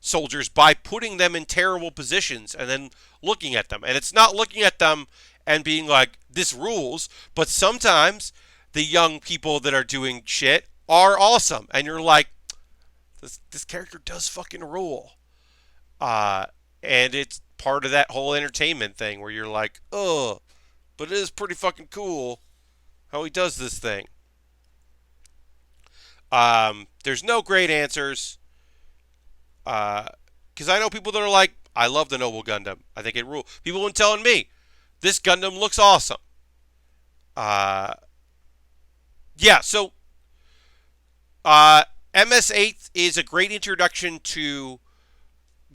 Speaker 1: soldiers by putting them in terrible positions and then looking at them. And it's not looking at them and being like, this rules, but sometimes the young people that are doing shit are awesome. And you're like, this character does fucking rule. Uh, and it's part of that whole entertainment thing where you're like, oh, but it is pretty fucking cool how he does this thing. There's no great answers. Because I know people that are like, I love the Noble Gundam. I think it rules. People have been telling me, this Gundam looks awesome. Uh, yeah, so MS-8 is a great introduction to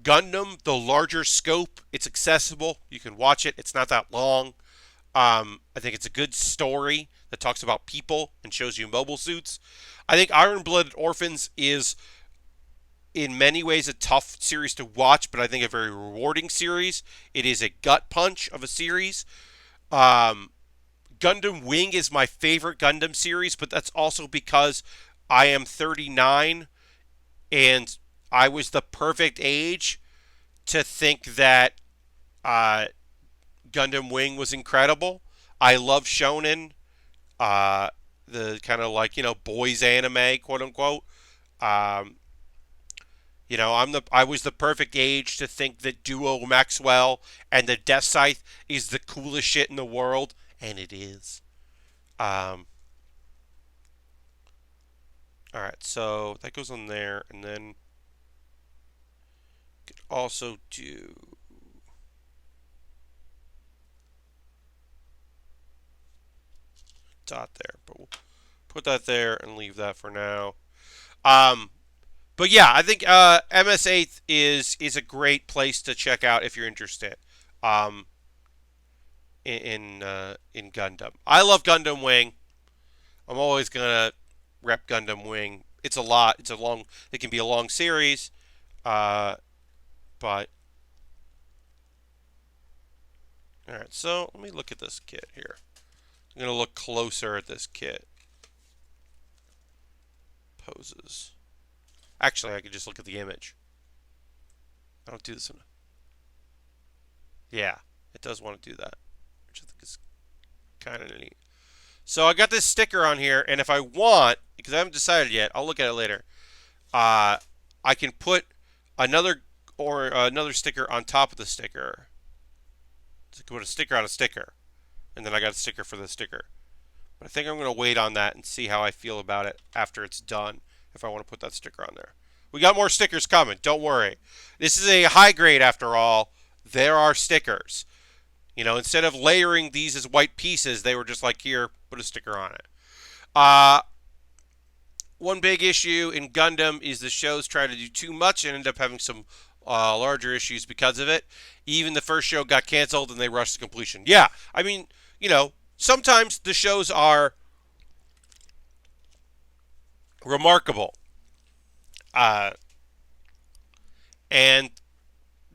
Speaker 1: Gundam, the larger scope. It's accessible. You can watch it. It's not that long. I think it's a good story that talks about people and shows you mobile suits. I think Iron-Blooded Orphans is in many ways a tough series to watch, but I think a very rewarding series. It is a gut punch of a series. Um, Gundam Wing is my favorite Gundam series, but that's also because I am 39 and I was the perfect age to think that uh, Gundam Wing was incredible. I love shonen, uh, the kind of like, boys anime, quote unquote. Um, I was the perfect age to think that Duo Maxwell and the Death Scythe is the coolest shit in the world, and it is. Um, all right, so that goes on there, and then could also do dot there, but we'll put that there and leave that for now. Um, but yeah, I think MS8 is a great place to check out if you're interested. Um, in Gundam, I love Gundam Wing. I'm always gonna rep Gundam Wing. It's a lot. It's a long. It can be a long series, uh, but all right. So let me look at this kit here. I'm gonna look closer at this kit. Poses. Actually, I could just look at the image. I don't do this. Yeah, it does want to do that, which I think is kind of neat. So I got this sticker on here, and if I want, because I haven't decided yet, I'll look at it later. Uh, I can put another sticker on top of the sticker. To put a sticker on a sticker, and then I got a sticker for the sticker. But I think I'm going to wait on that and see how I feel about it after it's done, if I want to put that sticker on there. We got more stickers coming, don't worry. This is a high grade after all. There are stickers. Instead of layering these as white pieces, they were just like, here, put a sticker on it. One big issue in Gundam is the shows try to do too much and end up having some larger issues because of it. Even the first show got canceled and they rushed to completion. Yeah, I mean, sometimes the shows are remarkable. And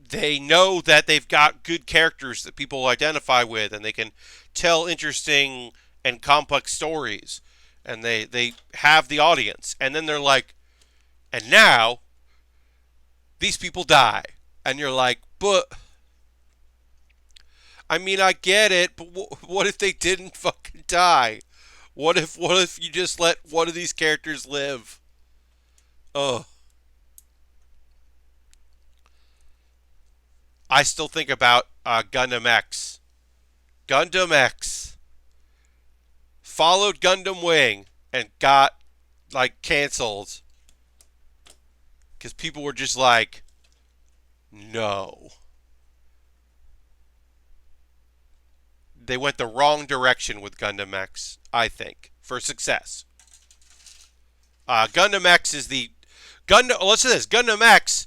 Speaker 1: they know that they've got good characters that people identify with, and they can tell interesting and complex stories, and they have the audience. And then they're like, and now these people die, and you're like, but I mean, I get it, but what if they didn't fucking die? What if you just let one of these characters live? Ugh. I still think about Gundam X. Gundam X followed Gundam Wing and got like canceled because people were just like, no. They went the wrong direction with Gundam X, I think, for success. Gundam X is the Gundam. Listen to this. Gundam X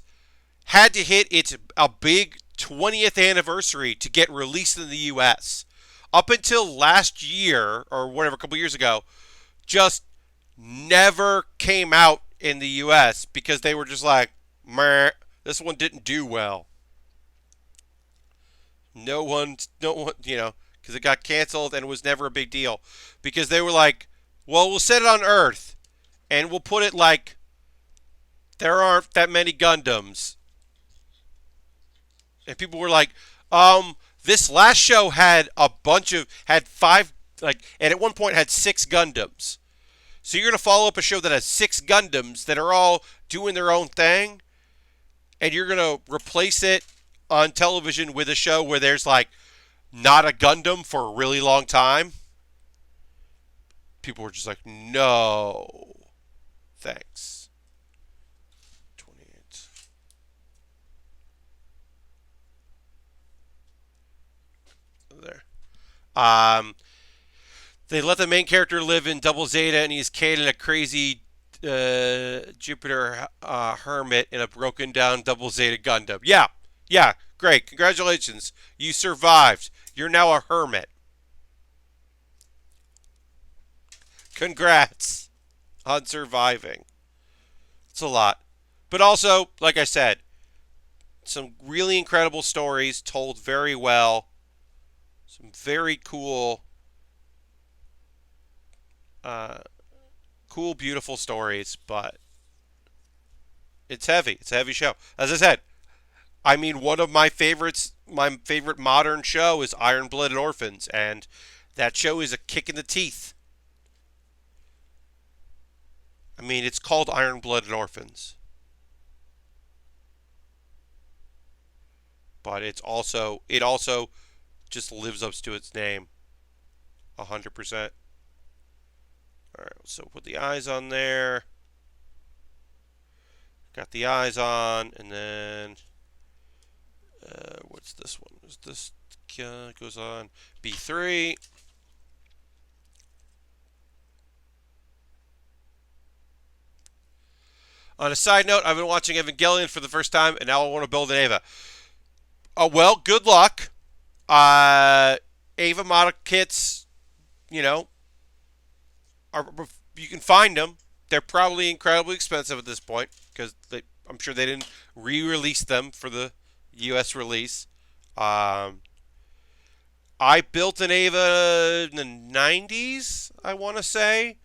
Speaker 1: had to hit a big 20th anniversary to get released in the U.S. Up until last year, or whatever, a couple years ago, just never came out in the U.S. because they were just like, meh, This one didn't do well. No one, because it got canceled and it was never a big deal. Because they were like, well, we'll set it on Earth and we'll put it like there aren't that many Gundams. And people were like, this last show had had five, and at one point had six Gundams. So you're going to follow up a show that has six Gundams that are all doing their own thing, and you're going to replace it on television with a show where there's like not a Gundam for a really long time? People were just like, no, thanks. 28. There. Um, they let the main character live in Double Zeta, and he's Caden, a crazy Jupiter hermit in a broken down Double Zeta Gundam. Yeah, yeah, great. Congratulations. You survived. You're now a hermit. Congrats on surviving. It's a lot. But also, like I said, some really incredible stories told very well. Some very uh, cool, beautiful stories, but it's heavy. It's a heavy show. As I said, I mean, one of my favorites, my favorite modern show is Iron Blooded Orphans, and that show is a kick in the teeth. I mean, it's called Iron Blooded Orphans, but it also just lives up to its name, 100%. All right, so put the eyes on there. Got the eyes on, and then what's this one? Is this goes on B3? On a side note, I've been watching Evangelion for the first time, and now I want to build an Eva. Oh well, good luck. Ava model kits, you know, are, you can find them. They're probably incredibly expensive at this point because I'm sure they didn't re-release them for the U.S. release. Um, I built an Ava in the 90s, I want to say,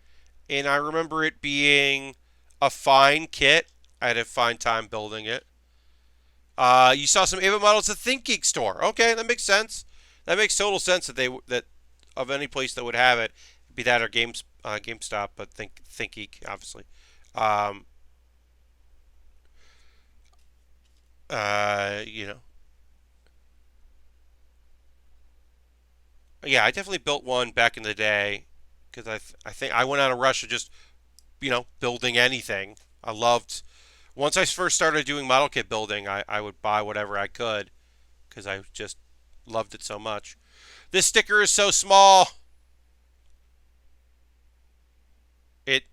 Speaker 1: and I remember it being a fine kit. I had a fine time building it. You saw some Ava models at ThinkGeek store. Okay, that makes sense. That makes total sense that of any place that would have it, be that or GameStop, but ThinkGeek obviously. Um, you know, yeah, I definitely built one back in the day because I think I went on a rush of just building anything. I loved once I first started doing model kit building, I would buy whatever I could because I just loved it so much. This sticker is so small. It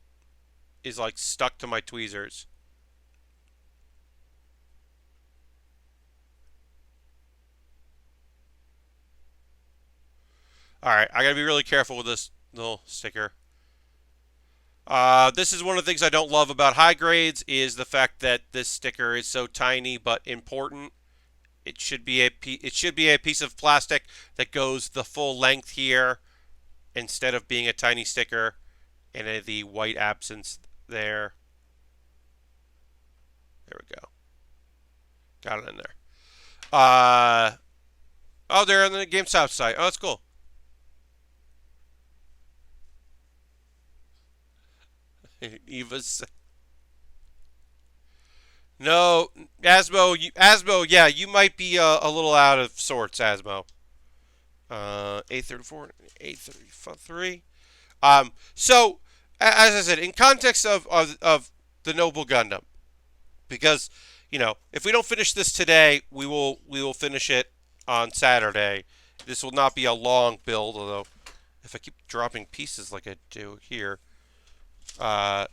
Speaker 1: is like stuck to my tweezers. All right, I gotta be really careful with this little sticker. This is one of the things I don't love about high grades is the fact that this sticker is so tiny but important. It should be a piece of plastic that goes the full length here instead of being a tiny sticker and the white absence there. There we go. Got it in there. Oh, they're on the GameStop site. Oh, that's cool. Eva's no, Asmo, yeah, you might be a little out of sorts, Asmo. 834, 833. So as I said, in context of the Noble Gundam, because if we don't finish this today, we will finish it on Saturday. This will not be a long build, although if I keep dropping pieces like I do here, uh,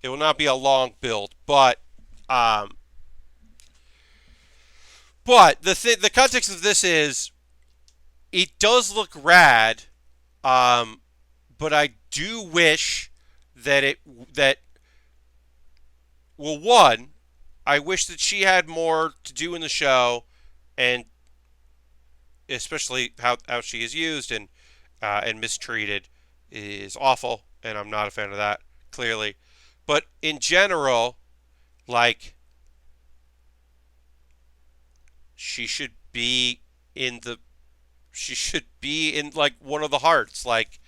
Speaker 1: it will not be a long build. Um, but the context of this is it does look rad, um, but I do wish that it that well one I wish that she had more to do in the show, and especially how she is used and mistreated is awful, and I'm not a fan of that, clearly. But in general, like, she should be in the she should be in like one of the hearts. Like,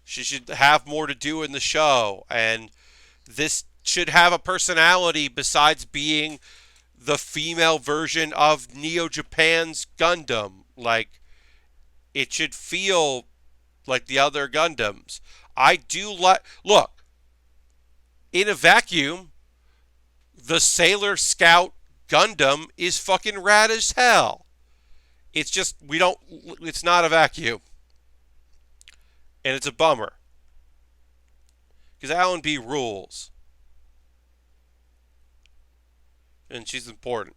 Speaker 1: she should have more to do in the show, and this should have a personality besides being the female version of Neo Japan's Gundam. Like, it should feel like the other Gundams. I do like. Look, in a vacuum, the Sailor Scout Gundam is fucking rad as hell. It's just we don't. It's not a vacuum, and it's a bummer because Alan B rules, and she's important.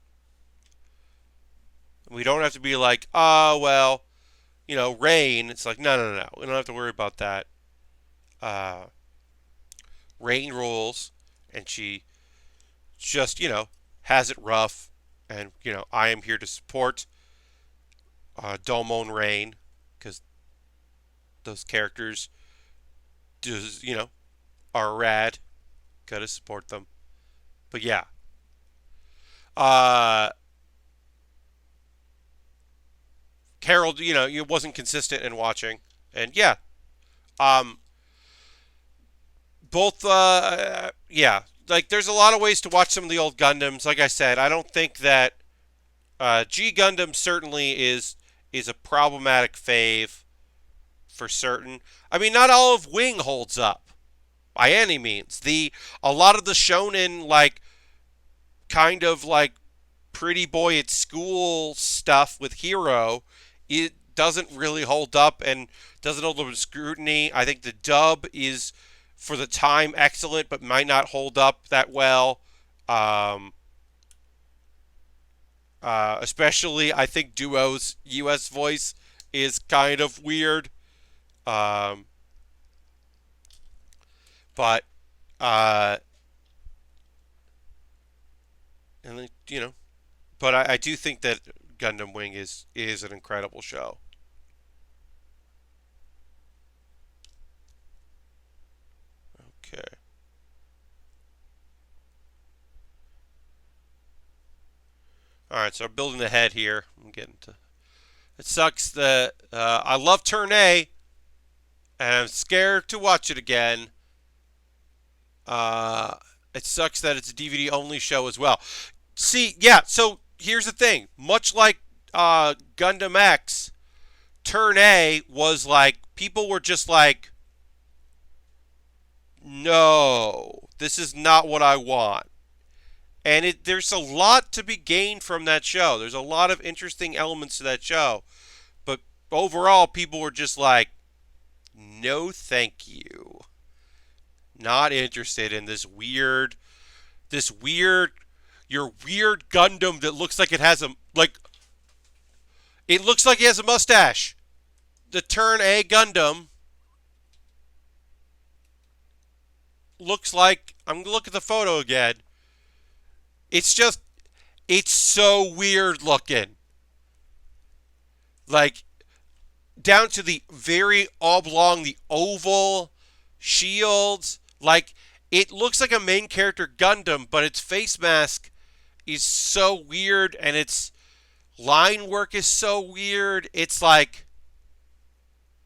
Speaker 1: We don't have to be like, oh well, Rain. It's like, no, no, no, no. We don't have to worry about that. Uh, Rain rules, and she just, has it rough. And, I am here to support Domo and Rain because those characters, just, are rad. Gotta support them. But yeah. Uh, Carol, you wasn't consistent in watching. And yeah, um, both yeah, like there's a lot of ways to watch some of the old Gundams. Like I said, I don't think that G Gundam certainly is a problematic fave for certain. I mean, not all of Wing holds up by any means. The A lot of the shonen, like, kind of like pretty boy at school stuff with Hero, it doesn't really hold up and doesn't hold up to scrutiny. I think the dub is, for the time, excellent, but might not hold up that well. Um, Especially, I think Duo's U.S. voice is kind of weird. Um, but, uh, and but I do think that Gundam Wing is an incredible show. Okay. All right, so I'm building ahead here. I'm getting to. It sucks that I love Turn A, and I'm scared to watch it again. Uh, it sucks that it's a DVD only show as well. See, yeah. So here's the thing. Much like Gundam X, Turn A was like people were just like, no, this is not what I want. And there's a lot to be gained from that show. There's a lot of interesting elements to that show. But overall, people were just like, no, thank you. Not interested in this weird, your weird Gundam that looks like it has it looks like it has a mustache. The Turn A Gundam looks like, I'm gonna look at the photo again. It's just, it's so weird looking. Like, down to the very oblong, the oval shields. Like, it looks like a main character Gundam, but its face mask is so weird, and its line work is so weird. It's like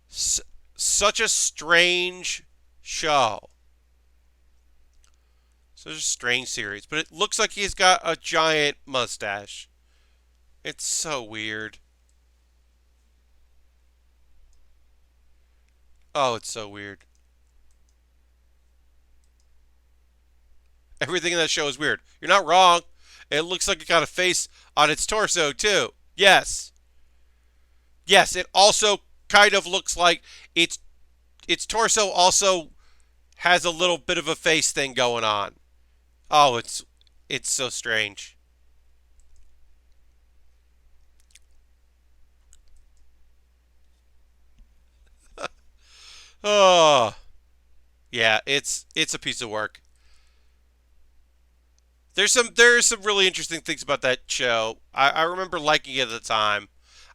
Speaker 1: such a strange show. Such a strange series. But it looks like he's got a giant mustache. It's so weird. Oh, it's so weird. Everything in that show is weird. You're not wrong. It looks like it got a face on its torso, too. Yes. Yes, it also kind of looks like its torso also has a little bit of a face thing going on. Oh, it's so strange. Oh, yeah, it's a piece of work. There's some really interesting things about that show. I remember liking it at the time.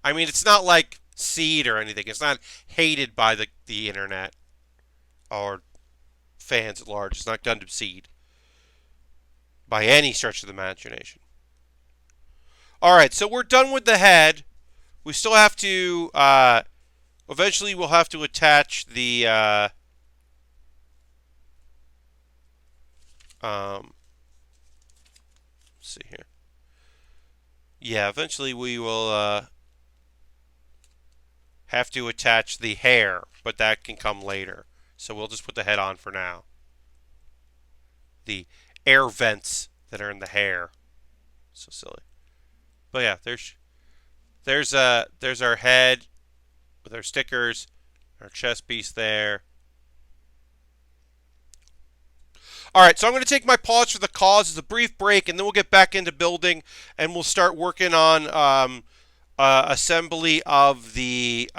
Speaker 1: I mean, it's not like Seed or anything. It's not hated by the internet or fans at large. It's not Gundam Seed by any stretch of the imagination. All right, so we're done with the head. We still have to. Eventually, we'll have to attach the. Let's see here. Yeah, eventually we will have to attach the hair, but that can come later. So we'll just put the head on for now. The air vents that are in the hair. So silly. But yeah, there's our head with our stickers, our chest piece there. All right, so I'm going to take my pause for the cause as a brief break, and then we'll get back into building, and we'll start working on assembly of the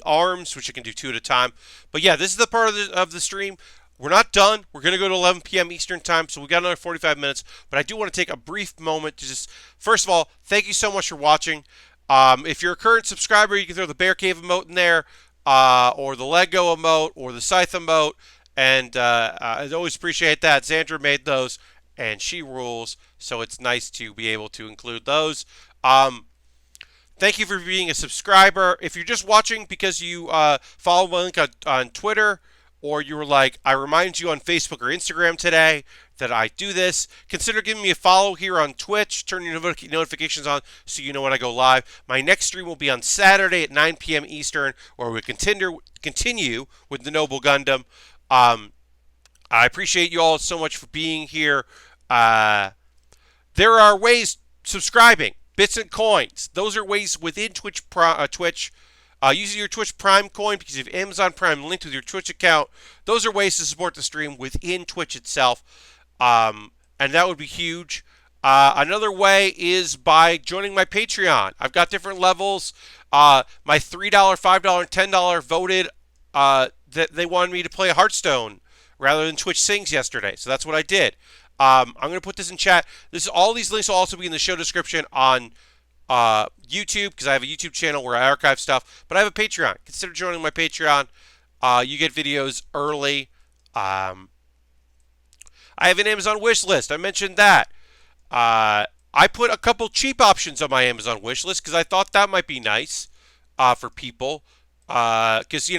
Speaker 1: arms, which I can do two at a time. But yeah, this is the part of the stream. We're not done. We're going to go to 11 p.m. Eastern time, so we got another 45 minutes. But I do want to take a brief moment to just, first of all, thank you so much for watching. If you're a current subscriber, you can throw the Bear Cave emote in there, or the Lego emote, or the Scythe emote. And I always appreciate that. Xandra made those, and she rules, so it's nice to be able to include those. Thank you for being a subscriber. If you're just watching because you follow my link on Twitter, or you were like, I remind you on Facebook or Instagram today that I do this, consider giving me a follow here on Twitch. Turn your notifications on so you know when I go live. My next stream will be on Saturday at 9 p.m. Eastern, where we continue with the Nobel Gundam. I appreciate you all so much for being here. There are ways subscribing, bits and coins. Those are ways within Twitch. Using your Twitch Prime coin because you have Amazon Prime linked with your Twitch account. Those are ways to support the stream within Twitch itself, and that would be huge. Another way is by joining my Patreon. I've got different levels. My $3, $5, and $10 voted that they wanted me to play Hearthstone rather than Twitch Sings yesterday. So that's what I did. I'm going to put this in chat. All these links will also be in the show description on YouTube, because I have a YouTube channel where I archive stuff. But I have a Patreon. Consider joining my Patreon. You get videos early. I have an Amazon wish list. I mentioned that. I put a couple cheap options on my Amazon wish list because I thought that might be nice for people. Because,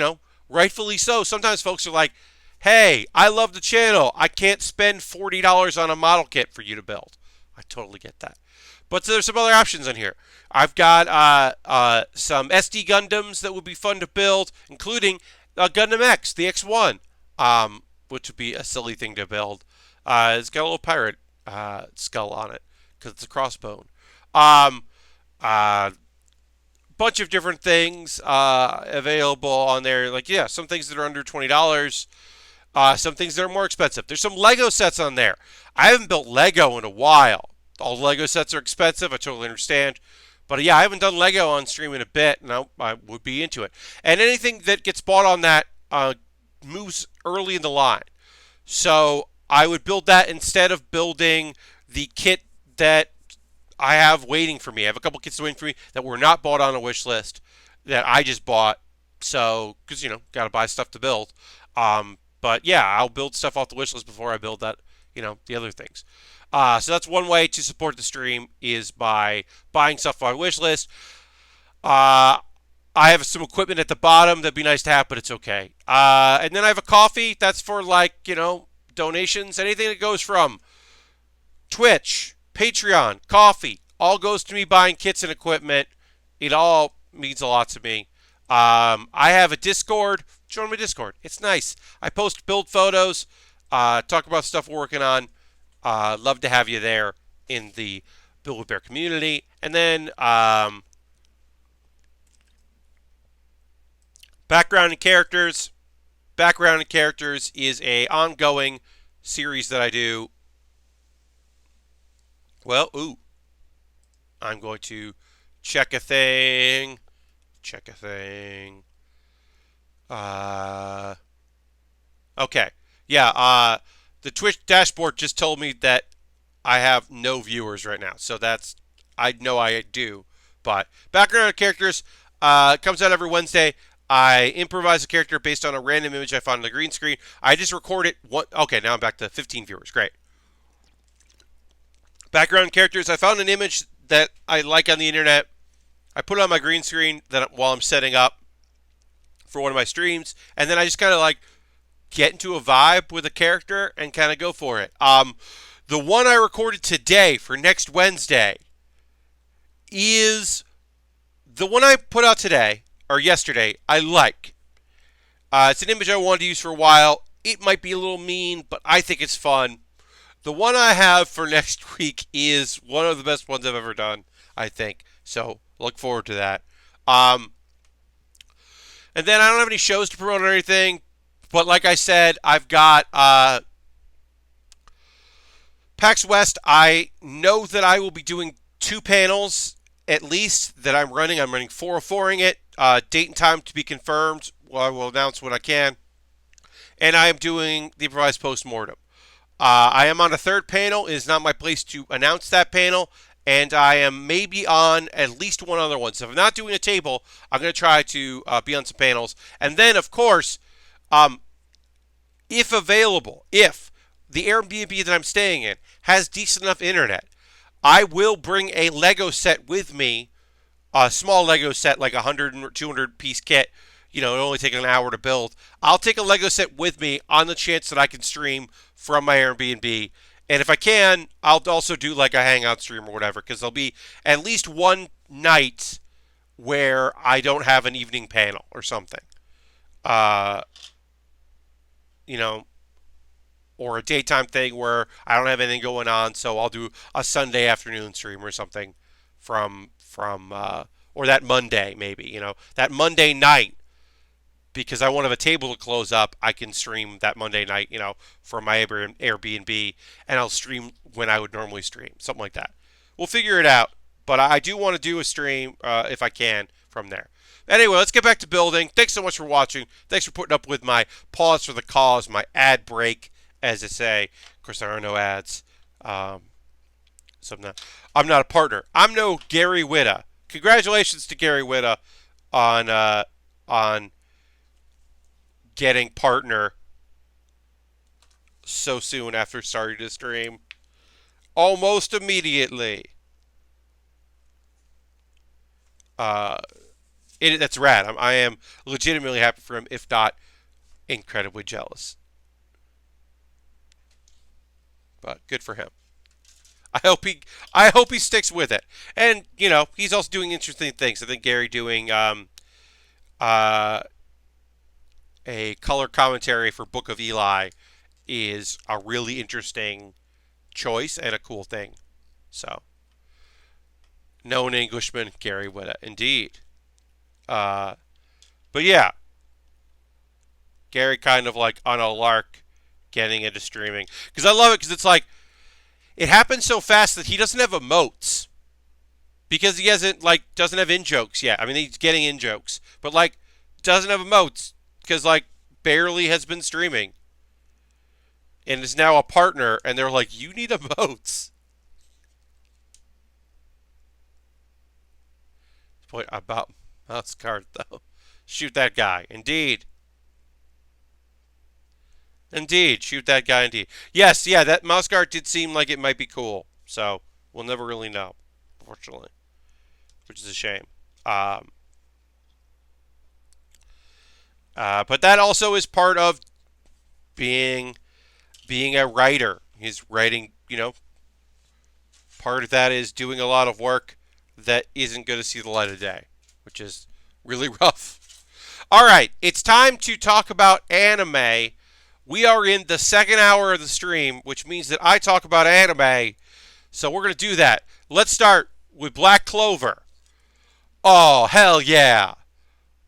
Speaker 1: rightfully so. Sometimes folks are like, hey, I love the channel. I can't spend $40 on a model kit for you to build. I totally get that. But there's some other options on here. I've got some SD Gundams that would be fun to build, including Gundam X, the X1, which would be a silly thing to build. It's got a little pirate skull on it because it's a crossbone. Bunch of different things available on there. Like, yeah, some things that are under $20. Some things that are more expensive. There's some Lego sets on there. I haven't built Lego in a while. All the Lego sets are expensive. I totally understand. But yeah, I haven't done Lego on stream in a bit, and I would be into it. And anything that gets bought on that moves early in the line. So I would build that instead of building the kit that I have waiting for me. I have a couple kits waiting for me that were not bought on a wish list that I just bought. So, because, got to buy stuff to build. But yeah, I'll build stuff off the wish list before I build that, the other things. So that's one way to support the stream is by buying stuff on my wish list. I have some equipment at the bottom that'd be nice to have, but it's okay. And then I have a coffee. That's for donations. Anything that goes from Twitch, Patreon, coffee, all goes to me buying kits and equipment. It all means a lot to me. I have a Discord. Join my Discord. It's nice. I post build photos, talk about stuff we're working on. Love to have you there in the Build with Bear community. And then background and characters. Background and characters is a ongoing series that I do. Well, I'm going to check a thing. Okay. Yeah, the Twitch dashboard just told me that I have no viewers right now, so that's I know I do. But background characters comes out every Wednesday. I improvise a character based on a random image I found on the green screen. I just record it. Okay, now I'm back to 15 viewers. Great. Background characters. I found an image that I like on the internet. I put it on my green screen while I'm setting up for one of my streams, and then I just kind of like get into a vibe with a character and kind of go for it. The one I recorded today for next Wednesday is the one I put out today or yesterday. I like. It's an image I wanted to use for a while. It might be a little mean, but I think it's fun. The one I have for next week is one of the best ones I've ever done, I think. So look forward to that. And then I don't have any shows to promote or anything, but like I said, I've got PAX West. I know that I will be doing 2 panels at least that I'm running. I'm running 404ing it. Date and time to be confirmed. Well, I will announce when I can. And I am doing the improvised postmortem. I am on a 3rd panel. It is not my place to announce that panel. And I am maybe on at least one other one. So if I'm not doing a table, I'm going to try to be on some panels. And then, of course, if available, if the Airbnb that I'm staying in has decent enough internet, I will bring a Lego set with me, a small Lego set, like a 100 or 200 piece kit. You know, it only takes an hour to build. I'll take a Lego set with me on the chance that I can stream from my Airbnb. And if I can, I'll also do like a Hangout stream or whatever, because there'll be at least one night where I don't have an evening panel or something. You know, or a daytime thing where I don't have anything going on, so I'll do a Sunday afternoon stream or something from or that Monday maybe, you know, that Monday night, because I won't have a table to close up. I can stream that Monday night, you know, from my Airbnb, and I'll stream when I would normally stream, something like that. We'll figure it out, but I do want to do a stream if I can from there. Anyway, let's get back to building. Thanks so much for watching. Thanks for putting up with my pause for the cause, my ad break, as I say. Of course, there are no ads. So I'm not a partner. I'm no Gary Whitta. Congratulations to Gary Whitta on getting partner so soon after starting to stream. Almost immediately. That's rad. I am legitimately happy for him, if not incredibly jealous. But good for him. I hope he sticks with it. And you know, he's also doing interesting things. I think Gary doing a color commentary for Book of Eli is a really interesting choice and a cool thing. So, known Englishman, Gary Whitta, indeed. But yeah, Gary kind of like on a lark getting into streaming. Because I love it because it's like, it happens so fast that he doesn't have emotes. Because he doesn't have in-jokes yet. I mean, he's getting in-jokes. But like, doesn't have emotes. Because like, barely has been streaming. And is now a partner. And they're like, you need emotes. Point about mouse guard though. Shoot that guy. Indeed. Indeed. Shoot that guy indeed. Yes, yeah, that mouse guard did seem like it might be cool. So, we'll never really know. Unfortunately. Which is a shame. But that also is part of being a writer. He's writing, you know, part of that is doing a lot of work that isn't going to see the light of day, which is really rough. All right, it's time to talk about anime. We are in the 2nd hour of the stream, which means that I talk about anime. So we're going to do that. Let's start with Black Clover. Oh, hell yeah.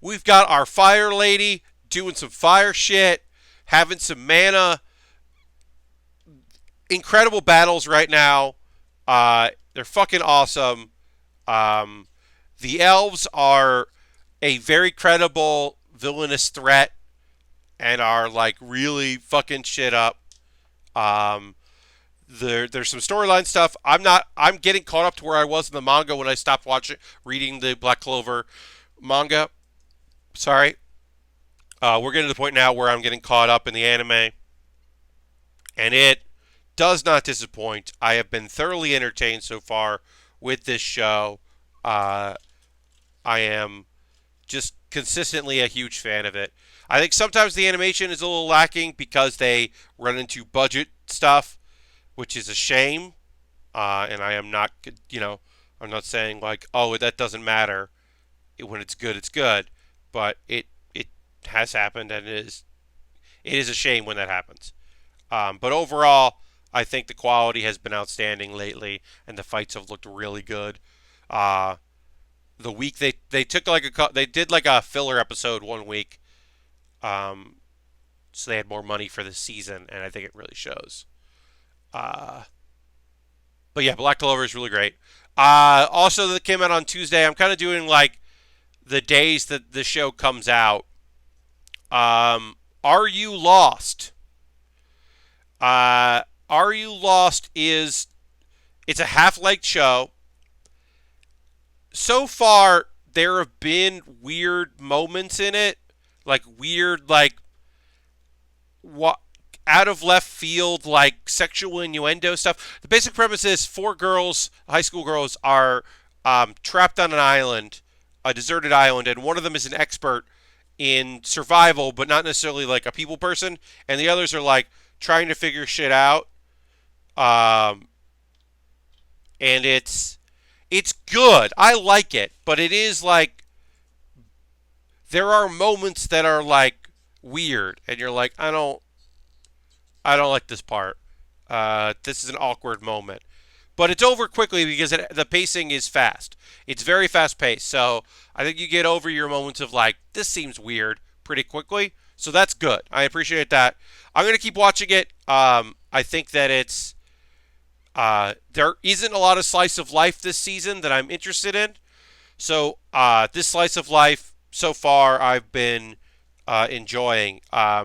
Speaker 1: We've got our fire lady doing some fire shit, having some mana. Incredible battles right now. They're fucking awesome. The elves are a very credible villainous threat and are like really fucking shit up. There's some storyline stuff. I'm getting caught up to where I was in the manga when I stopped watching reading the Black Clover manga. Sorry. We're getting to the point now where I'm getting caught up in the anime, and it does not disappoint. I have been thoroughly entertained so far with this show. Uh, I am just consistently a huge fan of it. I think sometimes the animation is a little lacking because they run into budget stuff, which is a shame. And I am not, I'm not saying like, oh, that doesn't matter. When it's good, it's good. But it has happened, and it is a shame when that happens. But overall, I think the quality has been outstanding lately, and the fights have looked really good. Uh, the week they took like they did like a filler episode one week, um, so they had more money for the season, and I think it really shows. Uh, but yeah, Black Clover is really great. Also, that came out on Tuesday. I'm kind of doing like the days that the show comes out. Are You Lost? Are You Lost is it's a half-length show. So far, there have been weird moments in it, like weird, like what out of left field, like sexual innuendo stuff. The basic premise is four girls, high school girls, are trapped on an island, a deserted island, and one of them is an expert in survival, but not necessarily like a people person, and the others are like trying to figure shit out. Um, and it's good. I like it, but it is like there are moments that are like weird, and you're like, I don't like this part. This is an awkward moment, but it's over quickly because the pacing is fast. It's very fast paced, so I think you get over your moments of like this seems weird pretty quickly. So that's good. I appreciate that. I'm gonna keep watching it. I think that there isn't a lot of slice of life this season that I'm interested in. So this slice of life so far I've been enjoying. Uh,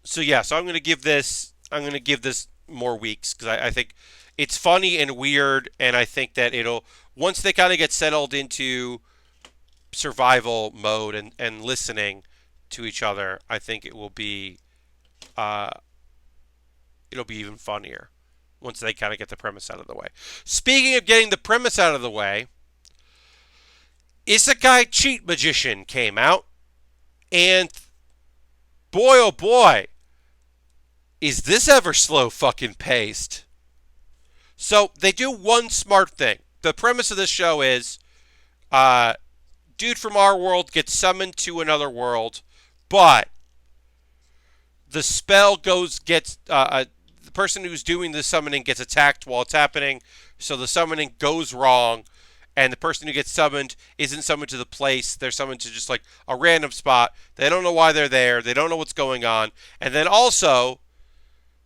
Speaker 1: so yeah, so I'm gonna give this more weeks because I think it's funny and weird, and I think that it'll once they kind of get settled into survival mode and listening to each other, I think uh, it'll be even funnier once they kind of get the premise out of the way. Speaking of getting the premise out of the way, Isekai Cheat Magician came out, and boy oh boy, is this ever slow fucking paced. So they do one smart thing. The premise of this show is, uh, dude from our world gets summoned to another world, but the spell gets the person who's doing the summoning gets attacked while it's happening, so the summoning goes wrong, and the person who gets summoned isn't summoned to the place. They're summoned to just like a random spot. They don't know why they're there. They don't know what's going on. And then also,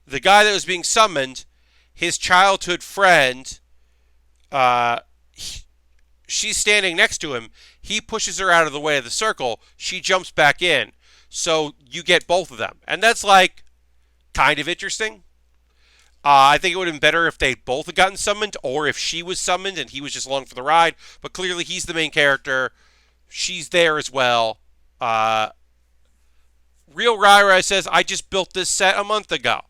Speaker 1: the guy that was being summoned, his childhood friend, uh, she's standing next to him. He pushes her out of the way of the circle. She jumps back in. So you get both of them. And that's like kind of interesting. I think it would have been better if they both had gotten summoned, or if she was summoned and he was just along for the ride. But clearly he's the main character. She's there as well. Real Rai says, I just built this set a month ago.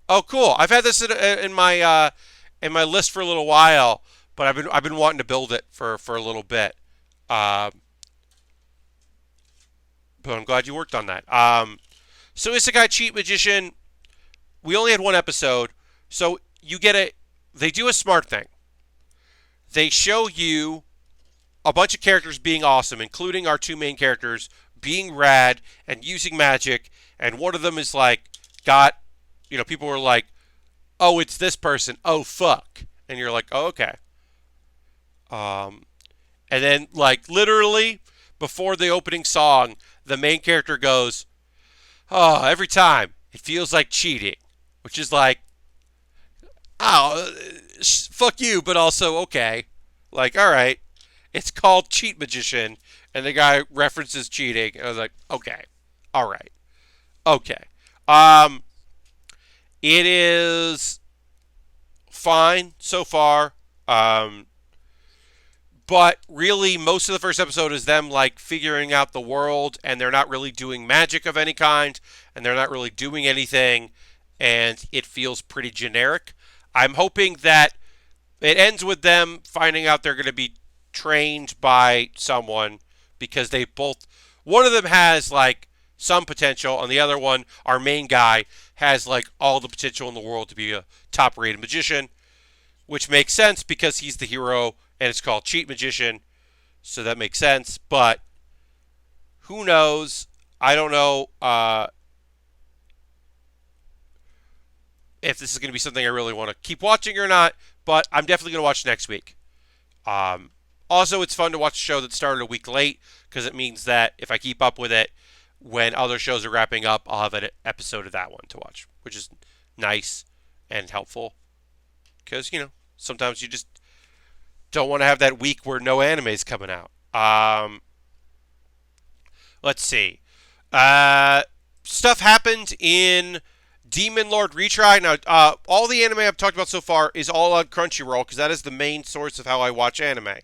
Speaker 1: Oh, cool. I've had this in my list for a little while, but I've been wanting to build it for a little bit. Uh, but I'm glad you worked on that. So Isekai Cheat Magician, we only had one episode, so they do a smart thing. They show you a bunch of characters being awesome, including our two main characters being rad and using magic, and one of them is like, people were like, oh, it's this person, oh, fuck. And you're like, oh, okay. And then, like, literally, before the opening song, the main character goes, oh, every time, it feels like cheating. Which is like, oh, fuck you, but also, okay. Like, all right. It's called Cheat Magician, and the guy references cheating. And I was like, okay. All right. Okay. Um, it is fine so far. Um, but really, most of the first episode is them like figuring out the world, and they're not really doing magic of any kind, and they're not really doing anything, and it feels pretty generic. I'm hoping that it ends with them finding out they're going to be trained by someone because they both, one of them has like some potential, and the other one, our main guy, has like all the potential in the world to be a top rated magician, which makes sense because he's the hero and it's called Cheat Magician. So that makes sense. But who knows? I don't know if this is going to be something I really want to keep watching or not, but I'm definitely going to watch next week. Um, Also, it's fun to watch a show that started a week late because it means that if I keep up with it, when other shows are wrapping up, I'll have an episode of that one to watch, which is nice and helpful because, sometimes you just don't want to have that week where no anime is coming out. Let's see. Stuff happened in Demon Lord Retry. Now, all the anime I've talked about so far is all on Crunchyroll because that is the main source of how I watch anime.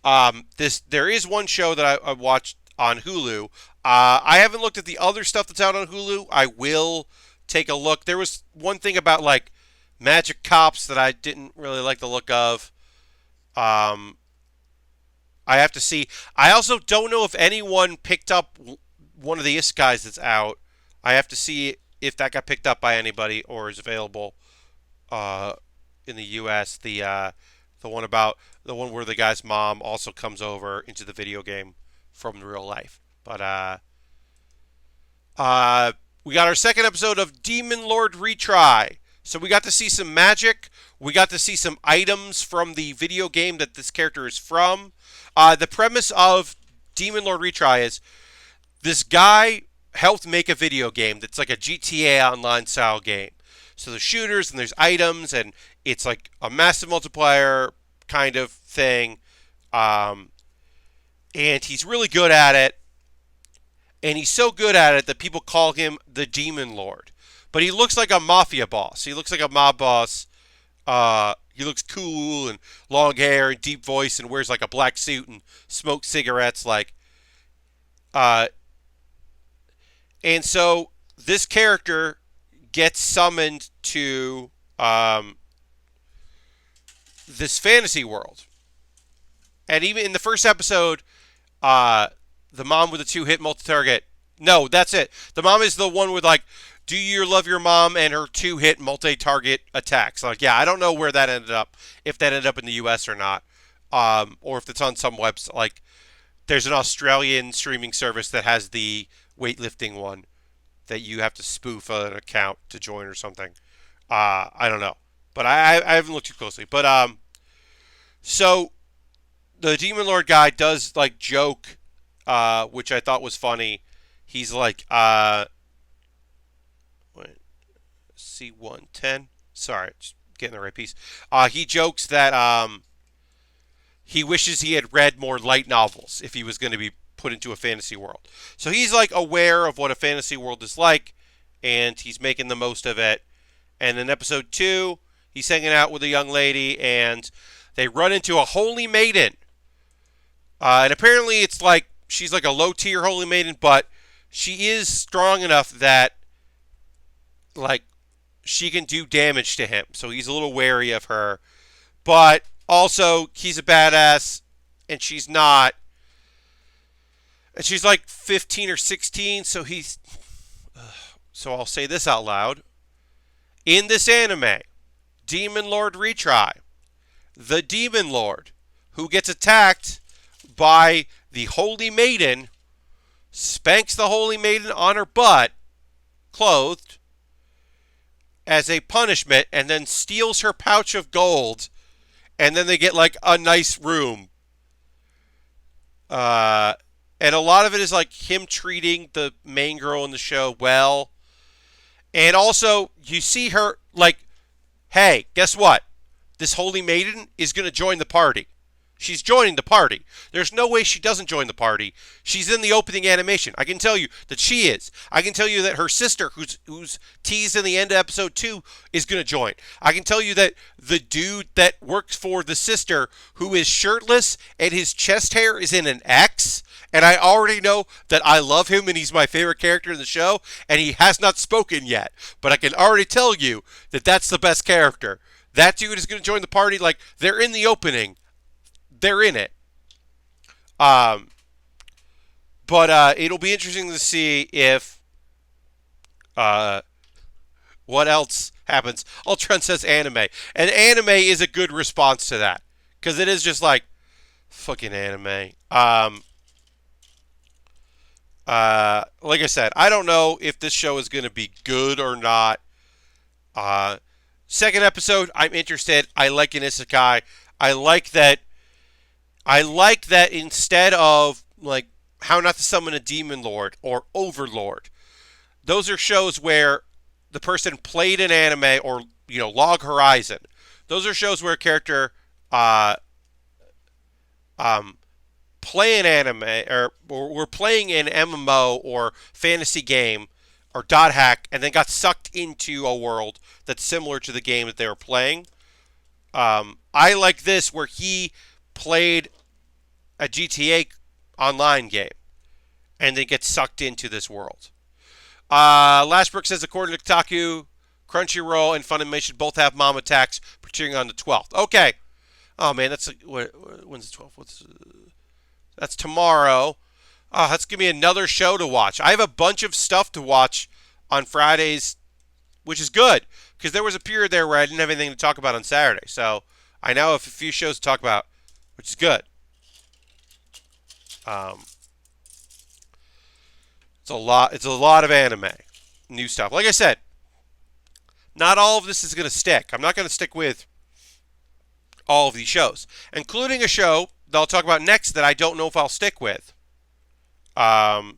Speaker 1: There is one show that I watched on Hulu. I haven't looked at the other stuff that's out on Hulu. I will take a look. There was one thing about like Magic Cops that I didn't really like the look of. I have to see. I also don't know if anyone picked up one of the Isekais that's out. I have to see if that got picked up by anybody or is available in the U.S. The one where the guy's mom also comes over into the video game from real life. But we got our second episode of Demon Lord Retry. So we got to see some magic. We got to see some items from the video game that this character is from. The premise of Demon Lord Retry is this guy helped make a video game that's like a GTA Online style game. So there's shooters and there's items and it's like a massive multiplier kind of thing. And he's really good at it. And he's so good at it that people call him the Demon Lord. But he looks like a mafia boss. He looks like a mob boss. He looks cool and long hair and deep voice and wears like a black suit and smokes cigarettes and so this character gets summoned to this fantasy world. And even in the first episode, the mom with the 2-hit multi-target. No, that's it. The mom is the one with like, do you love your mom and her 2-hit multi-target attacks? Like, yeah, I don't know where that ended up, if that ended up in the U.S. or not, or if it's on some website. Like, there's an Australian streaming service that has the weightlifting one that you have to spoof an account to join or something. I don't know, but I haven't looked too closely. But so the Demon Lord guy does like joke, which I thought was funny. He's like, C110. Sorry, just getting the right piece. He jokes that he wishes he had read more light novels if he was going to be put into a fantasy world. So he's like aware of what a fantasy world is like, and he's making the most of it. And in episode 2, he's hanging out with a young lady, and they run into a holy maiden. And apparently it's like she's like a low-tier holy maiden, but she is strong enough that like she can do damage to him. So he's a little wary of her. But also, he's a badass, and she's not. And she's like 15 or 16, so he's... So I'll say this out loud. In this anime, Demon Lord Retry, the Demon Lord, who gets attacked by the Holy Maiden, spanks the Holy Maiden on her butt, clothed, as a punishment, and then steals her pouch of gold, and then they get like a nice room. And a lot of it is like him treating the main girl in the show well. And also, you see her like, hey, guess what? This Holy Maiden is going to join the party. She's joining the party. There's no way she doesn't join the party. She's in the opening animation. I can tell you that she is. I can tell you that her sister, who's teased in the end of episode 2, is going to join. I can tell you that the dude that works for the sister, who is shirtless and his chest hair is in an X, and I already know that I love him and he's my favorite character in the show, and he has not spoken yet. But I can already tell you that that's the best character. That dude is going to join the party. Like, they're in the opening. They're in it. But it'll be interesting to see if what else happens. Ultron says anime. And anime is a good response to that. Because it is just like, fucking anime. Like I said, I don't know if this show is going to be good or not. Second episode, I'm interested. I like an isekai. I like that instead of like How Not to Summon a Demon Lord or Overlord, those are shows where the person played an anime or Log Horizon. Those are shows where a character play an anime or were playing an MMO or fantasy game or dot hack and then got sucked into a world that's similar to the game that they were playing. I like this where he played a GTA online game and then gets sucked into this world. Lashbrook says, according to Kotaku, Crunchyroll and Funimation both have mom attacks premiering on the 12th. Okay. Oh, man, that's when's the 12th? That's tomorrow. Oh, that's going to be another show to watch. I have a bunch of stuff to watch on Fridays, which is good, because there was a period there where I didn't have anything to talk about on Saturday. So I now have a few shows to talk about, which is good. It's a lot of anime, new stuff. Like I said, not all of this is going to stick. I'm not going to stick with all of these shows, including a show that I'll talk about next that I don't know if I'll stick with. I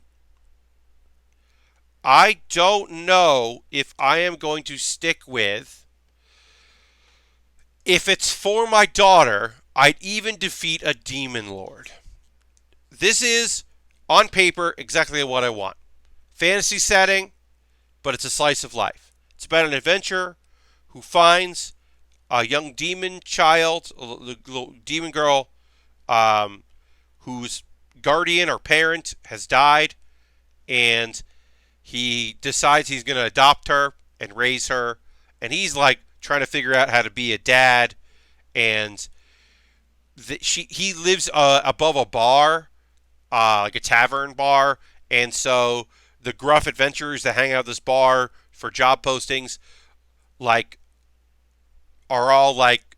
Speaker 1: don't know if I am going to stick with. If it's for my daughter, I'd even defeat a demon lord. This is, on paper, exactly what I want. Fantasy setting, but it's a slice of life. It's about an adventurer who finds a young demon child, a little demon girl, whose guardian or parent has died, and he decides he's going to adopt her and raise her, and he's like trying to figure out how to be a dad, and he lives above a bar, like a tavern bar, and so the gruff adventurers that hang out at this bar for job postings, like, are all like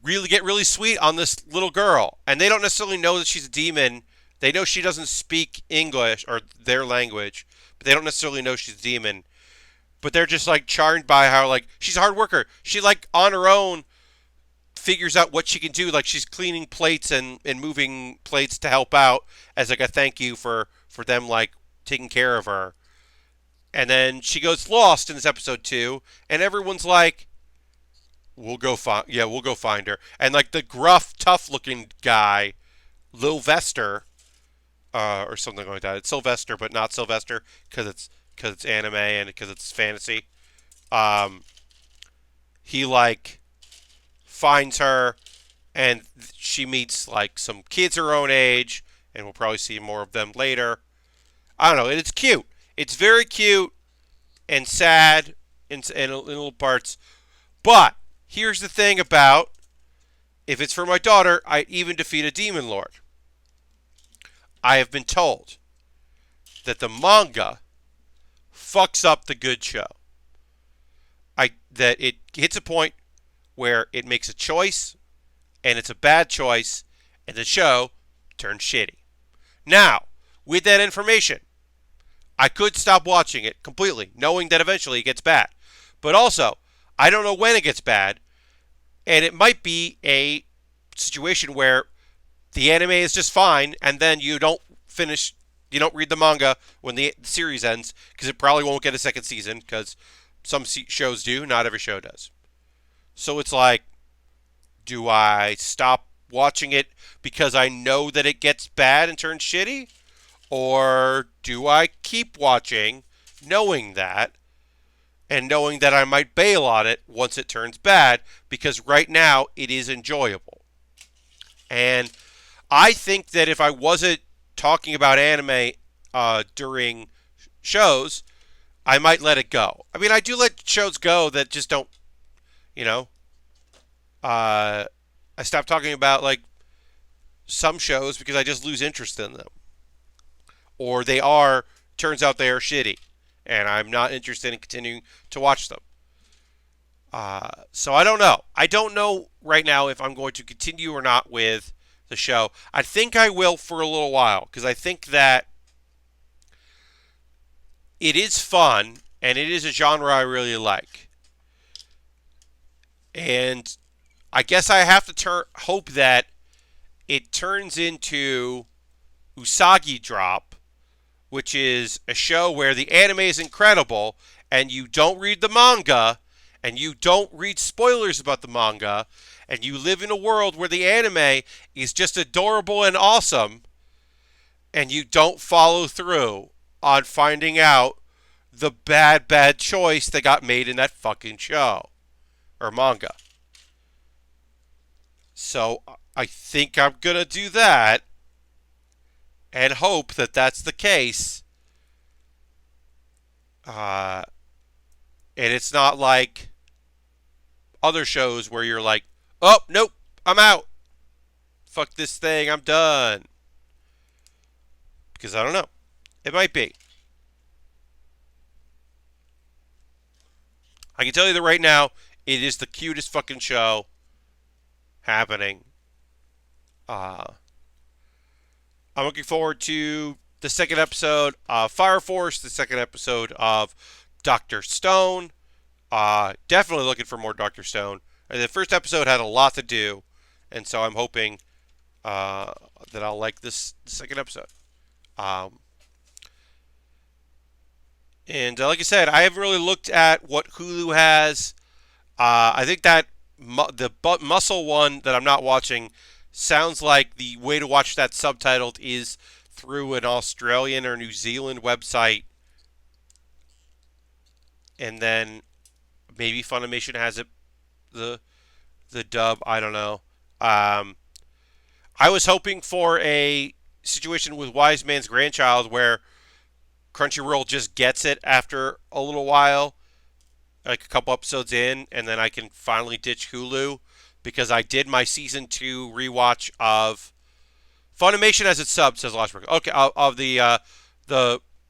Speaker 1: get really sweet on this little girl, and they don't necessarily know that she's a demon. They know she doesn't speak English or their language, but they don't necessarily know she's a demon. But they're just like charmed by how like she's a hard worker. She like on her own figures out what she can do. Like she's cleaning plates and moving plates to help out as like a thank you for them like taking care of her. And then she goes lost in this episode 2, and everyone's like, we'll go find her. And like the gruff, tough looking guy, Lil Vester, or something like that. It's Sylvester, but not Sylvester, because it's anime and because it's fantasy. He like finds her, and she meets like some kids her own age, and we'll probably see more of them later. I don't know. It's cute. It's very cute and sad in little parts. But here's the thing about, if it's for my daughter, I'd even defeat a demon lord. I have been told that the manga fucks up the good show. That it hits a point where it makes a choice, and it's a bad choice, and the show turns shitty. Now, with that information, I could stop watching it completely, knowing that eventually it gets bad. But also, I don't know when it gets bad, and it might be a situation where the anime is just fine, and then you don't read the manga when the series ends, because it probably won't get a second season, because some shows do, not every show does. So it's like, do I stop watching it because I know that it gets bad and turns shitty? Or do I keep watching knowing that and knowing that I might bail on it once it turns bad because right now it is enjoyable? And I think that if I wasn't talking about anime during shows, I might let it go. I mean, I do let shows go that just don't, you know, I stopped talking about like some shows because I just lose interest in them. Or turns out they are shitty. And I'm not interested in continuing to watch them. So I don't know. I don't know right now if I'm going to continue or not with the show. I think I will for a little while because I think that it is fun and it is a genre I really like. And I guess I have to hope that it turns into Usagi Drop, which is a show where the anime is incredible and you don't read the manga and you don't read spoilers about the manga and you live in a world where the anime is just adorable and awesome and you don't follow through on finding out the bad choice that got made in that fucking show or manga. So I think I'm going to do that and hope that that's the case. And it's not like other shows where you're like, oh, nope, I'm out. Fuck this thing, I'm done. Because I don't know. It might be. I can tell you that right now, it is the cutest fucking show happening. I'm looking forward to the second episode of Fire Force, the second episode of Dr. Stone. Definitely looking for more Dr. Stone. The first episode had a lot to do, and so I'm hoping that I'll like this second episode. And like I said, I haven't really looked at what Hulu has. I think that the muscle one that I'm not watching sounds like the way to watch that subtitled is through an Australian or New Zealand website. And then maybe Funimation has it, the dub. I don't know. I was hoping for a situation with Wise Man's Grandchild where Crunchyroll just gets it after a little while, like a couple episodes in, and then I can finally ditch Hulu because I did my season 2 rewatch of Funimation as its sub, says Lashbrook. Okay, of the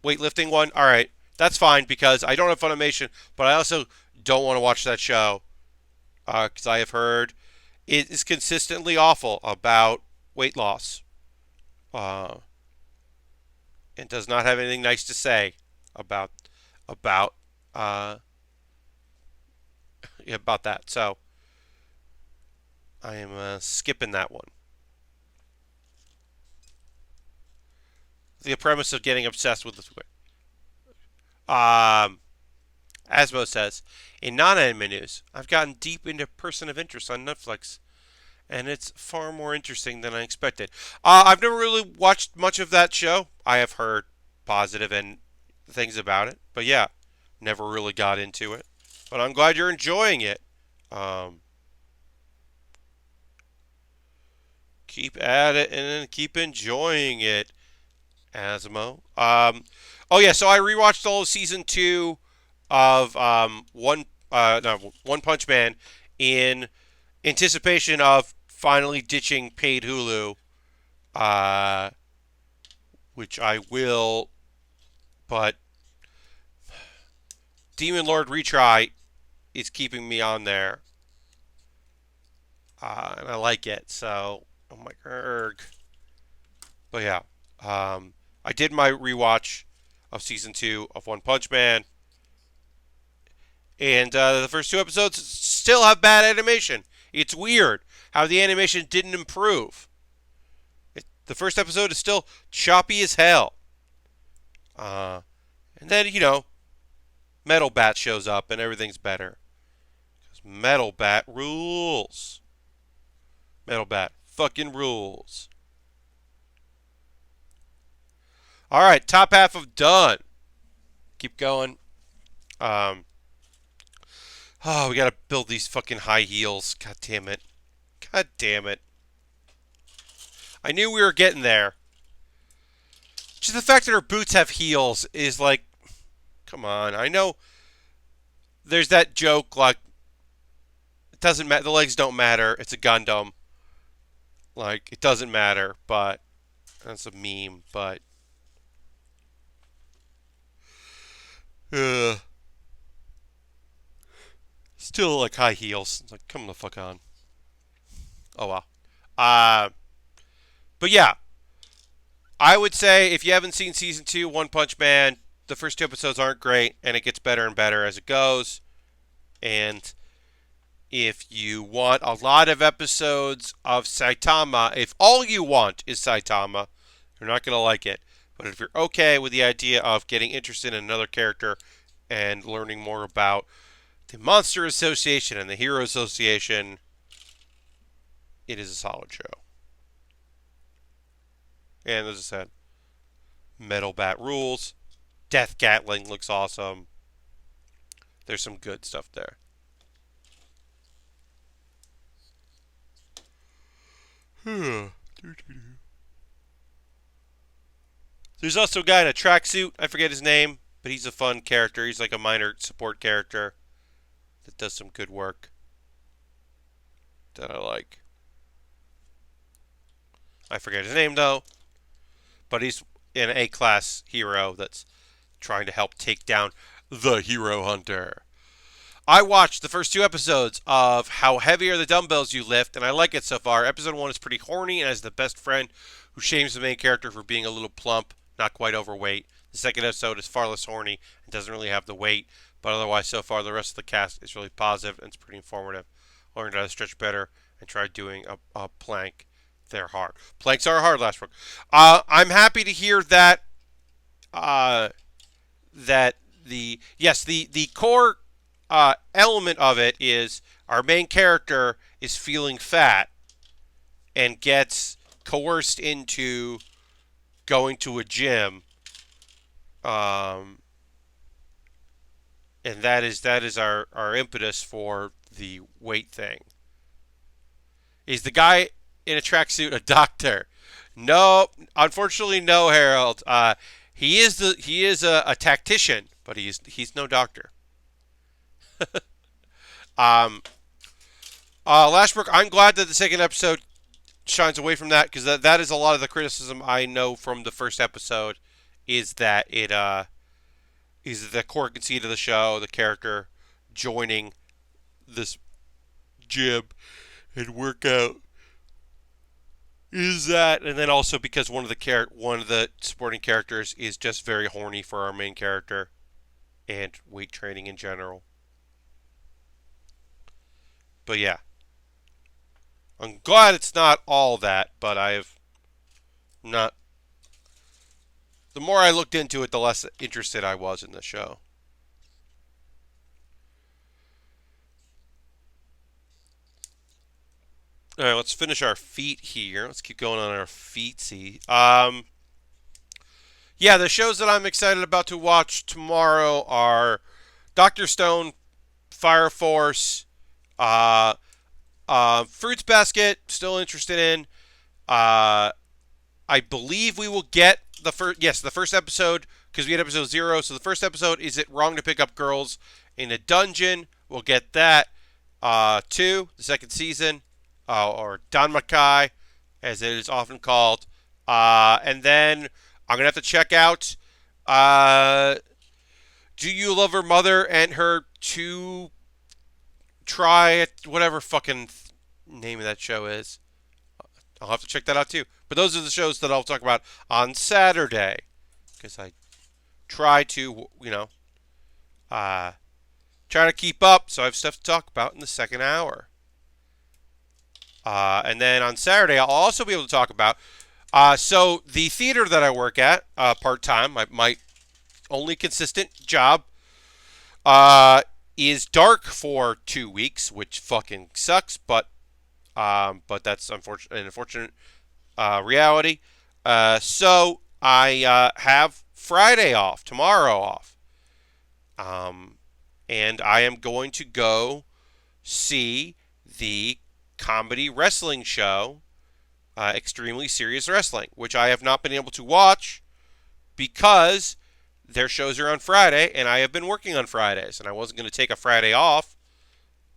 Speaker 1: weightlifting one. All right, that's fine because I don't have Funimation, but I also don't want to watch that show because I have heard it is consistently awful about weight loss. And does not have anything nice to say about about that. So I am skipping that one. The premise of getting obsessed with this. Asmo says, in non-anime news, I've gotten deep into Person of Interest on Netflix, and it's far more interesting than I expected. I've never really watched much of that show. I have heard positive and things about it, but yeah, never really got into it. But I'm glad you're enjoying it. Keep at it and then keep enjoying it, Asmo. Oh yeah, so I rewatched all of season 2 of One Punch Man in anticipation of finally ditching paid Hulu, which I will, but Demon Lord Retry is keeping me on there, and I like it. So I'm like, erg. But yeah, I did my rewatch of season 2 of One Punch Man, and the first 2 episodes still have bad animation. It's weird how the animation didn't improve. The first episode is still choppy as hell. And then, Metal Bat shows up and everything's better. Because Metal Bat rules. Metal Bat fucking rules. All right, top half of done. Keep going. Oh, we gotta build these fucking high heels. God damn it. God damn it. I knew we were getting there. Just the fact that her boots have heels is like, come on. I know there's that joke like, it doesn't matter. The legs don't matter. It's a Gundam. Like, it doesn't matter, but that's a meme, but. Ugh. Still like high heels. It's like, come the fuck on. Oh well. But yeah, I would say if you haven't seen season 2, One Punch Man, the first 2 episodes aren't great, and it gets better and better as it goes. And if you want a lot of episodes of Saitama, if all you want is Saitama, you're not going to like it. But if you're okay with the idea of getting interested in another character and learning more about the Monster Association and the Hero Association, it is a solid show. And as I said, Metal Bat rules. Death Gatling looks awesome. There's some good stuff there. There's also a guy in a tracksuit. I forget his name, but he's a fun character. He's like a minor support character that does some good work that I like. I forget his name though, but he's an A-class hero that's trying to help take down the Hero Hunter. I watched the first 2 episodes of How Heavy Are the Dumbbells You Lift, and I like it so far. Episode 1 is pretty horny and has the best friend who shames the main character for being a little plump, not quite overweight. The second episode is far less horny and doesn't really have the weight, but otherwise so far the rest of the cast is really positive and it's pretty informative. Learned how to stretch better and try doing a plank. They're hard. Planks are hard, last book. I'm happy to hear that that the core element of it is our main character is feeling fat and gets coerced into going to a gym, and that is our impetus for the weight thing. Is the guy in a tracksuit a doctor? No, unfortunately, no, Harold. He is a tactician, but he's no doctor. Lashbrook, I'm glad that the second episode shines away from that because that is a lot of the criticism I know from the first episode is that it is the core conceit of the show, the character joining this gym and workout is that, and then also because one of the supporting characters is just very horny for our main character and weight training in general. But yeah, I'm glad it's not all that, but I've not. The more I looked into it, the less interested I was in the show. All right, let's finish our feet here. Let's keep going on our feetsy. Yeah, the shows that I'm excited about to watch tomorrow are Dr. Stone, Fire Force, Fruits Basket. Still interested in. I believe we will get the first. Yes, the first episode because we had episode 0. So the first episode is it wrong to pick up girls in a dungeon? We'll get that. 2, the second season. Or Danmakai, as it is often called. And then I'm going to have to check out Do You Love Her Mother and her to try it, whatever fucking name of that show is. I'll have to check that out too. But those are the shows that I'll talk about on Saturday. Because I try to, try to keep up so I have stuff to talk about in the second hour. And then on Saturday, I'll also be able to talk about. So the theater that I work at, part-time, my only consistent job, is dark for 2 weeks, which fucking sucks, but But that's an unfortunate reality. So I have Friday off, tomorrow off, um, and I am going to go see the comedy wrestling show, Extremely Serious Wrestling, which I have not been able to watch because their shows are on Friday, and I have been working on Fridays, and I wasn't going to take a Friday off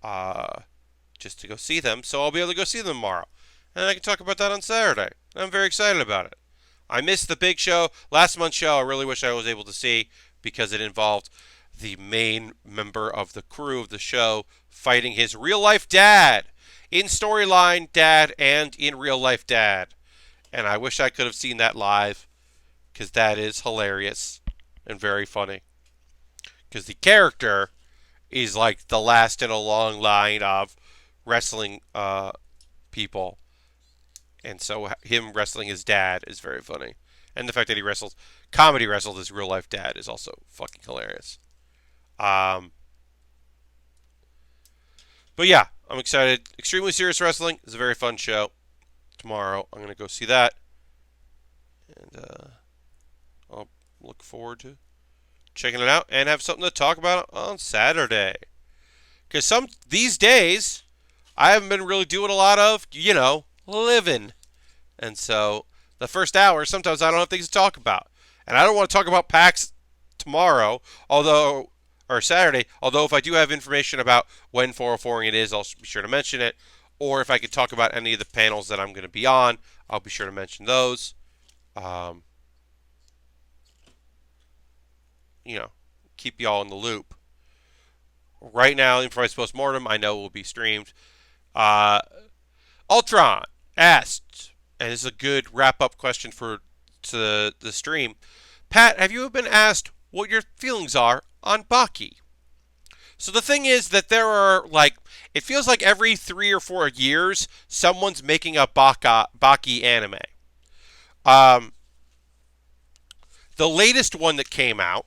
Speaker 1: uh, just to go see them, so I'll be able to go see them tomorrow. And I can talk about that on Saturday. I'm very excited about it. I missed the big show. Last month's show, I really wish I was able to see because it involved the main member of the crew of the show fighting his real life dad. In storyline dad and in real life dad. And I wish I could have seen that live because that is hilarious and very funny. Because the character is like the last in a long line of wrestling people. And so him wrestling his dad is very funny. And the fact that he comedy wrestled his real life dad is also fucking hilarious. Um, but yeah, I'm excited. Extremely Serious Wrestling is a very fun show. Tomorrow, I'm going to go see that. And I'll look forward to checking it out and have something to talk about on Saturday. Because these days, I haven't been really doing a lot of, living. And so the first hour, sometimes I don't have things to talk about. And I don't want to talk about PAX tomorrow, or Saturday, although if I do have information about when 404ing it is, I'll be sure to mention it. Or if I could talk about any of the panels that I'm going to be on, I'll be sure to mention those. Um, Keep y'all in the loop. Right now, Improvised Postmortem, I know will be streamed. Uh, Ultron asked, and this is a good wrap-up question to the stream. Pat, have you been asked what your feelings are on Baki? So the thing is that there are, it feels like every 3 or 4 years, someone's making a Baki anime. The latest one that came out,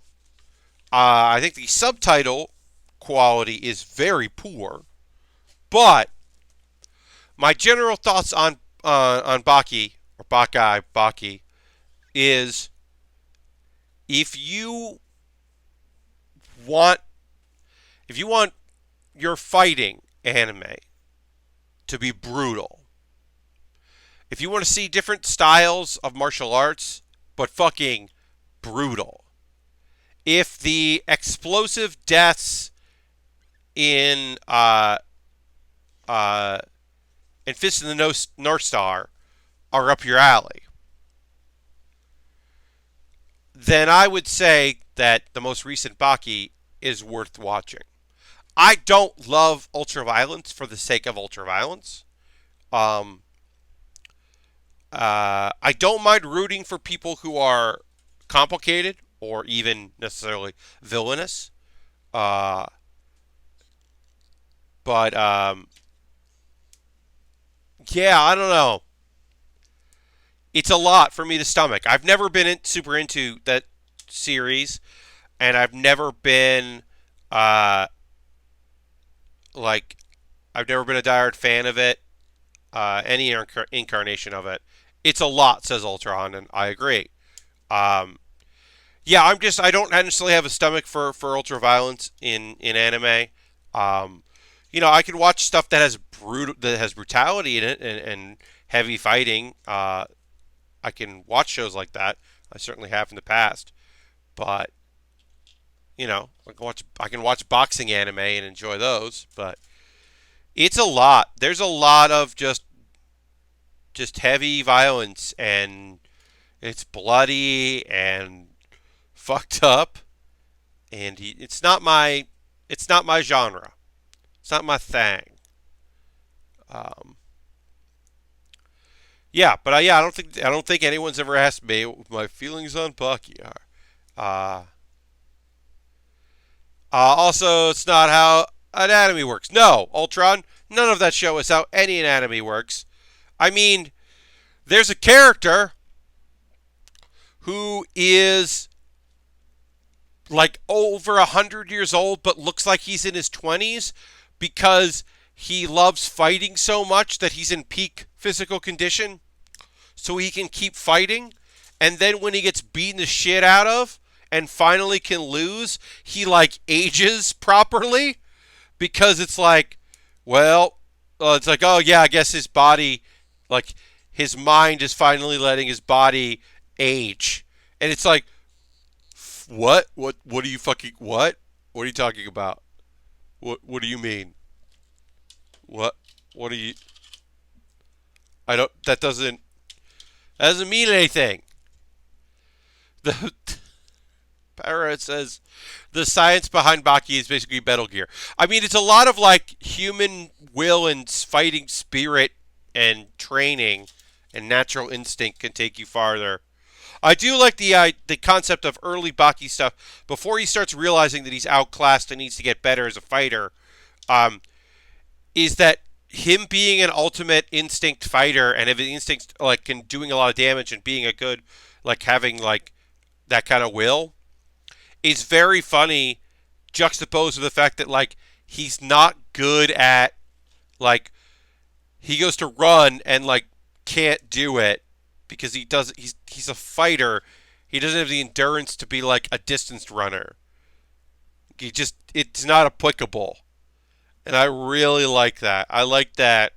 Speaker 1: I think the subtitle quality is very poor, but my general thoughts on Baki or Baki is if you want your fighting anime to be brutal, if you want to see different styles of martial arts but fucking brutal, if the explosive deaths in Fist of the North Star are up your alley, then I would say that the most recent Baki is worth watching. I don't love ultraviolence for the sake of ultraviolence. I don't mind rooting for people who are complicated or even necessarily villainous. But yeah, I don't know. It's a lot for me to stomach. I've never been super into that series, and I've never been I've never been a diehard fan of it. Any incarnation of it. It's a lot, says Ultron, and I agree. Yeah, I don't necessarily have a stomach for ultra violence in anime. I can watch stuff that has brutality in it and heavy fighting. I can watch shows like that. I certainly have in the past, but I can watch boxing anime and enjoy those. But it's a lot. There's a lot of just heavy violence, and it's bloody and fucked up, and it's not my genre. It's not my thing. Yeah, but I don't think anyone's ever asked me what my feelings on Bucky are. Also, it's not how anatomy works. No, Ultron, none of that show is how any anatomy works. I mean, there's a character who is like over 100 years old but looks like he's in his 20s because he loves fighting so much that he's in peak physical condition so he can keep fighting. And then when he gets beaten the shit out of and finally can lose, he like ages properly because it's like, well, it's like, oh yeah, I guess his body, like his mind is finally letting his body age. And it's like, what? What are you fucking, what? What are you talking about? What do you mean? What? What are you, I don't, that doesn't mean anything. The Parrot says the science behind Baki is basically Metal Gear. I mean, it's a lot of like human will and fighting spirit and training and natural instinct can take you farther. I do like the concept of early Baki stuff before he starts realizing that he's outclassed and needs to get better as a fighter. Um, is that him being an ultimate instinct fighter and if his instincts like can doing a lot of damage and being a good like having like that kind of will is very funny juxtaposed with the fact that like he's not good at like he goes to run and like can't do it because he's a fighter. He doesn't have the endurance to be like a distanced runner. He just it's not applicable. And I really like that. I like that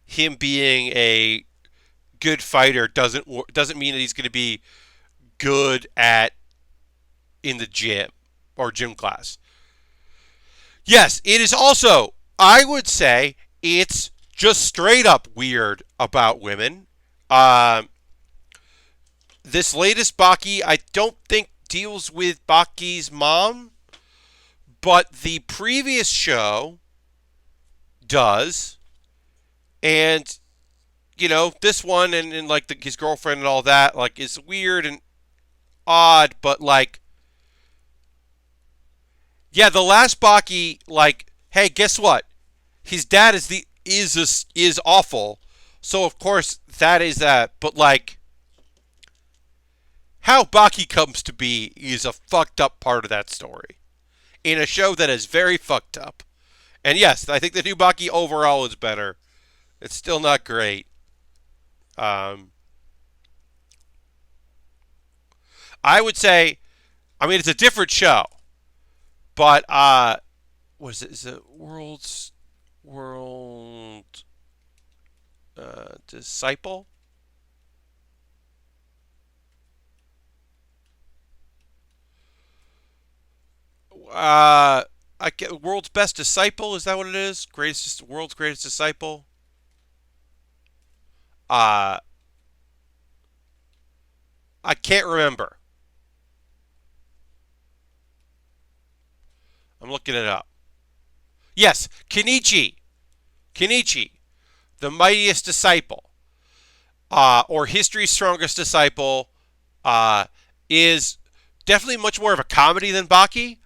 Speaker 1: him being a good fighter doesn't mean that he's going to be good at in the gym or gym class. Yes, it is also, I would say, it's just straight up weird about women. Um, this latest Baki, I don't think deals with Baki's mom, but the previous show does. And, you know, this one and like his girlfriend and all that, like, is weird and odd, but like, yeah, the last Baki, like, hey, guess what? His dad is awful. So of course that is that. But like, how Baki comes to be is a fucked up part of that story in a show that is very fucked up. And yes, I think the new Baki overall is better. It's still not great. Um, I would say, I mean, it's a different show, but what is it? Is it World Disciple? I get World's Best Disciple. Is that what it is? World's Greatest Disciple. Uh, I can't remember. I'm looking it up. Yes, Kenichi, the mightiest disciple, or history's strongest disciple, uh, is definitely much more of a comedy than Baki.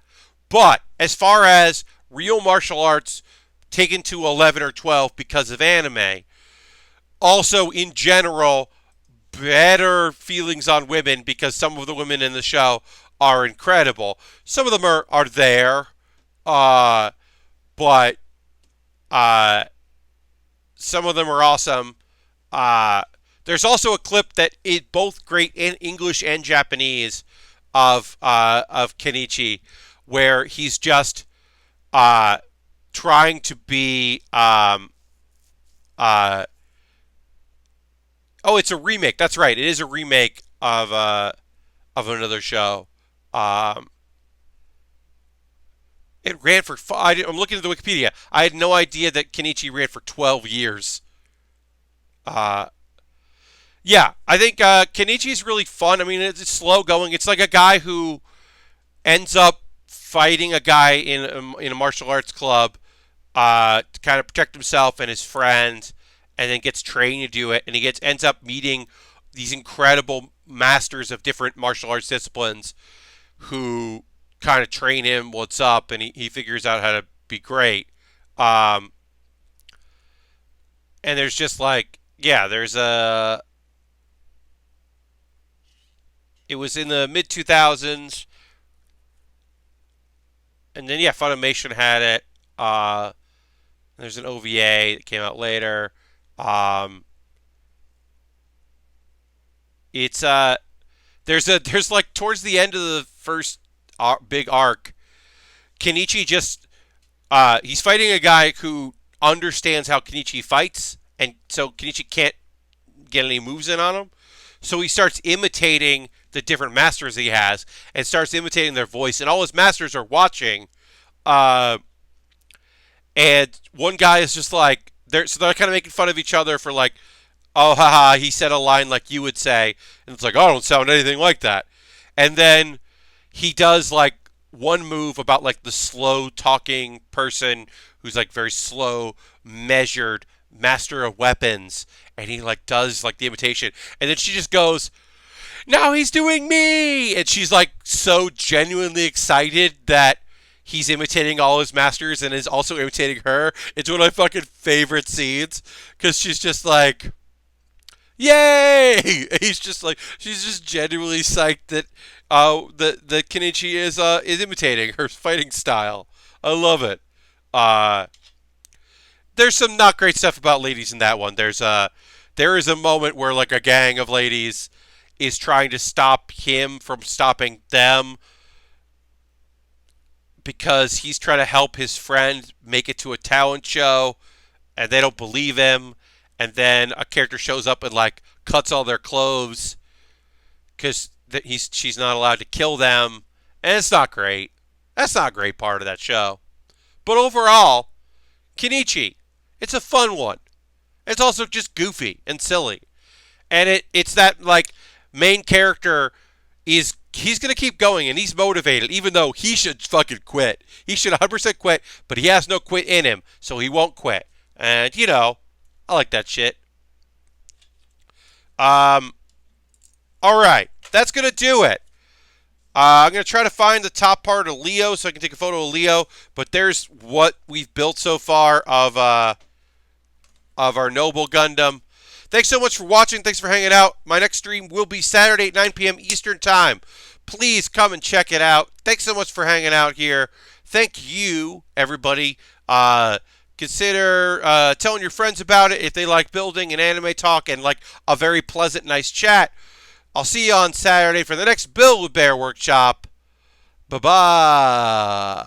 Speaker 1: But as far as real martial arts taken to 11 or 12 because of anime, also in general, better feelings on women because some of the women in the show are incredible. Some of them are there, uh, but uh, some of them are awesome. Uh, there's also a clip that is both great in English and Japanese of Kenichi, where he's just uh, trying to be. Uh, oh, it's a remake. That's right. It is a remake of another show. Um, it ran for. I'm looking at the Wikipedia. I had no idea that Kenichi ran for 12 years. Uh, yeah, I think Kenichi is really fun. I mean, it's slow going. It's like a guy who ends up fighting a guy in a martial arts club to kind of protect himself and his friends, and then gets trained to do it. And he ends up meeting these incredible masters of different martial arts disciplines who kind of train him what's up, and he figures out how to be great. Um, and there's just like, yeah, there's a. It was in the mid 2000s, and then yeah, Funimation had it. There's an OVA that came out later. Um, it's there's like towards the end of the first big arc, Kenichi just he's fighting a guy who understands how Kenichi fights, and so Kenichi can't get any moves in on him. So he starts imitating the different masters he has and starts imitating their voice, and all his masters are watching. Uh, and one guy is just like they're kind of making fun of each other for like, oh haha, he said a line like you would say, and it's like, oh, I don't sound anything like that. And then he does like one move about like the slow talking person who's like very slow, measured, master of weapons, and he like does like the imitation, and then she just goes, now he's doing me, and she's like so genuinely excited that he's imitating all his masters and is also imitating her. It's one of my fucking favorite scenes because she's just like, yay! He's just like, she's just genuinely psyched that the Kenichi is imitating her fighting style. I love it. Uh, there's some not great stuff about ladies in that one. There is a moment where like a gang of ladies is trying to stop him from stopping them because he's trying to help his friend make it to a talent show, and they don't believe him. And then a character shows up and like cuts all their clothes because she's not allowed to kill them, and it's not great. That's not a great part of that show. But overall, Kenichi, it's a fun one. It's also just goofy and silly, and it's that like main character is he's gonna keep going and he's motivated, even though he should fucking quit. He should 100% quit, but he has no quit in him, so he won't quit. And I like that shit. Um, all right, that's gonna do it. I'm going to try to find the top part of Leo so I can take a photo of Leo. But there's what we've built so far of our Nobel Gundam. Thanks so much for watching. Thanks for hanging out. My next stream will be Saturday at 9 p.m. Eastern Time. Please come and check it out. Thanks so much for hanging out here. Thank you, everybody. Consider telling your friends about it if they like building and anime talk and like a very pleasant, nice chat. I'll see you on Saturday for the next build with Baer Workshop. Bye-bye.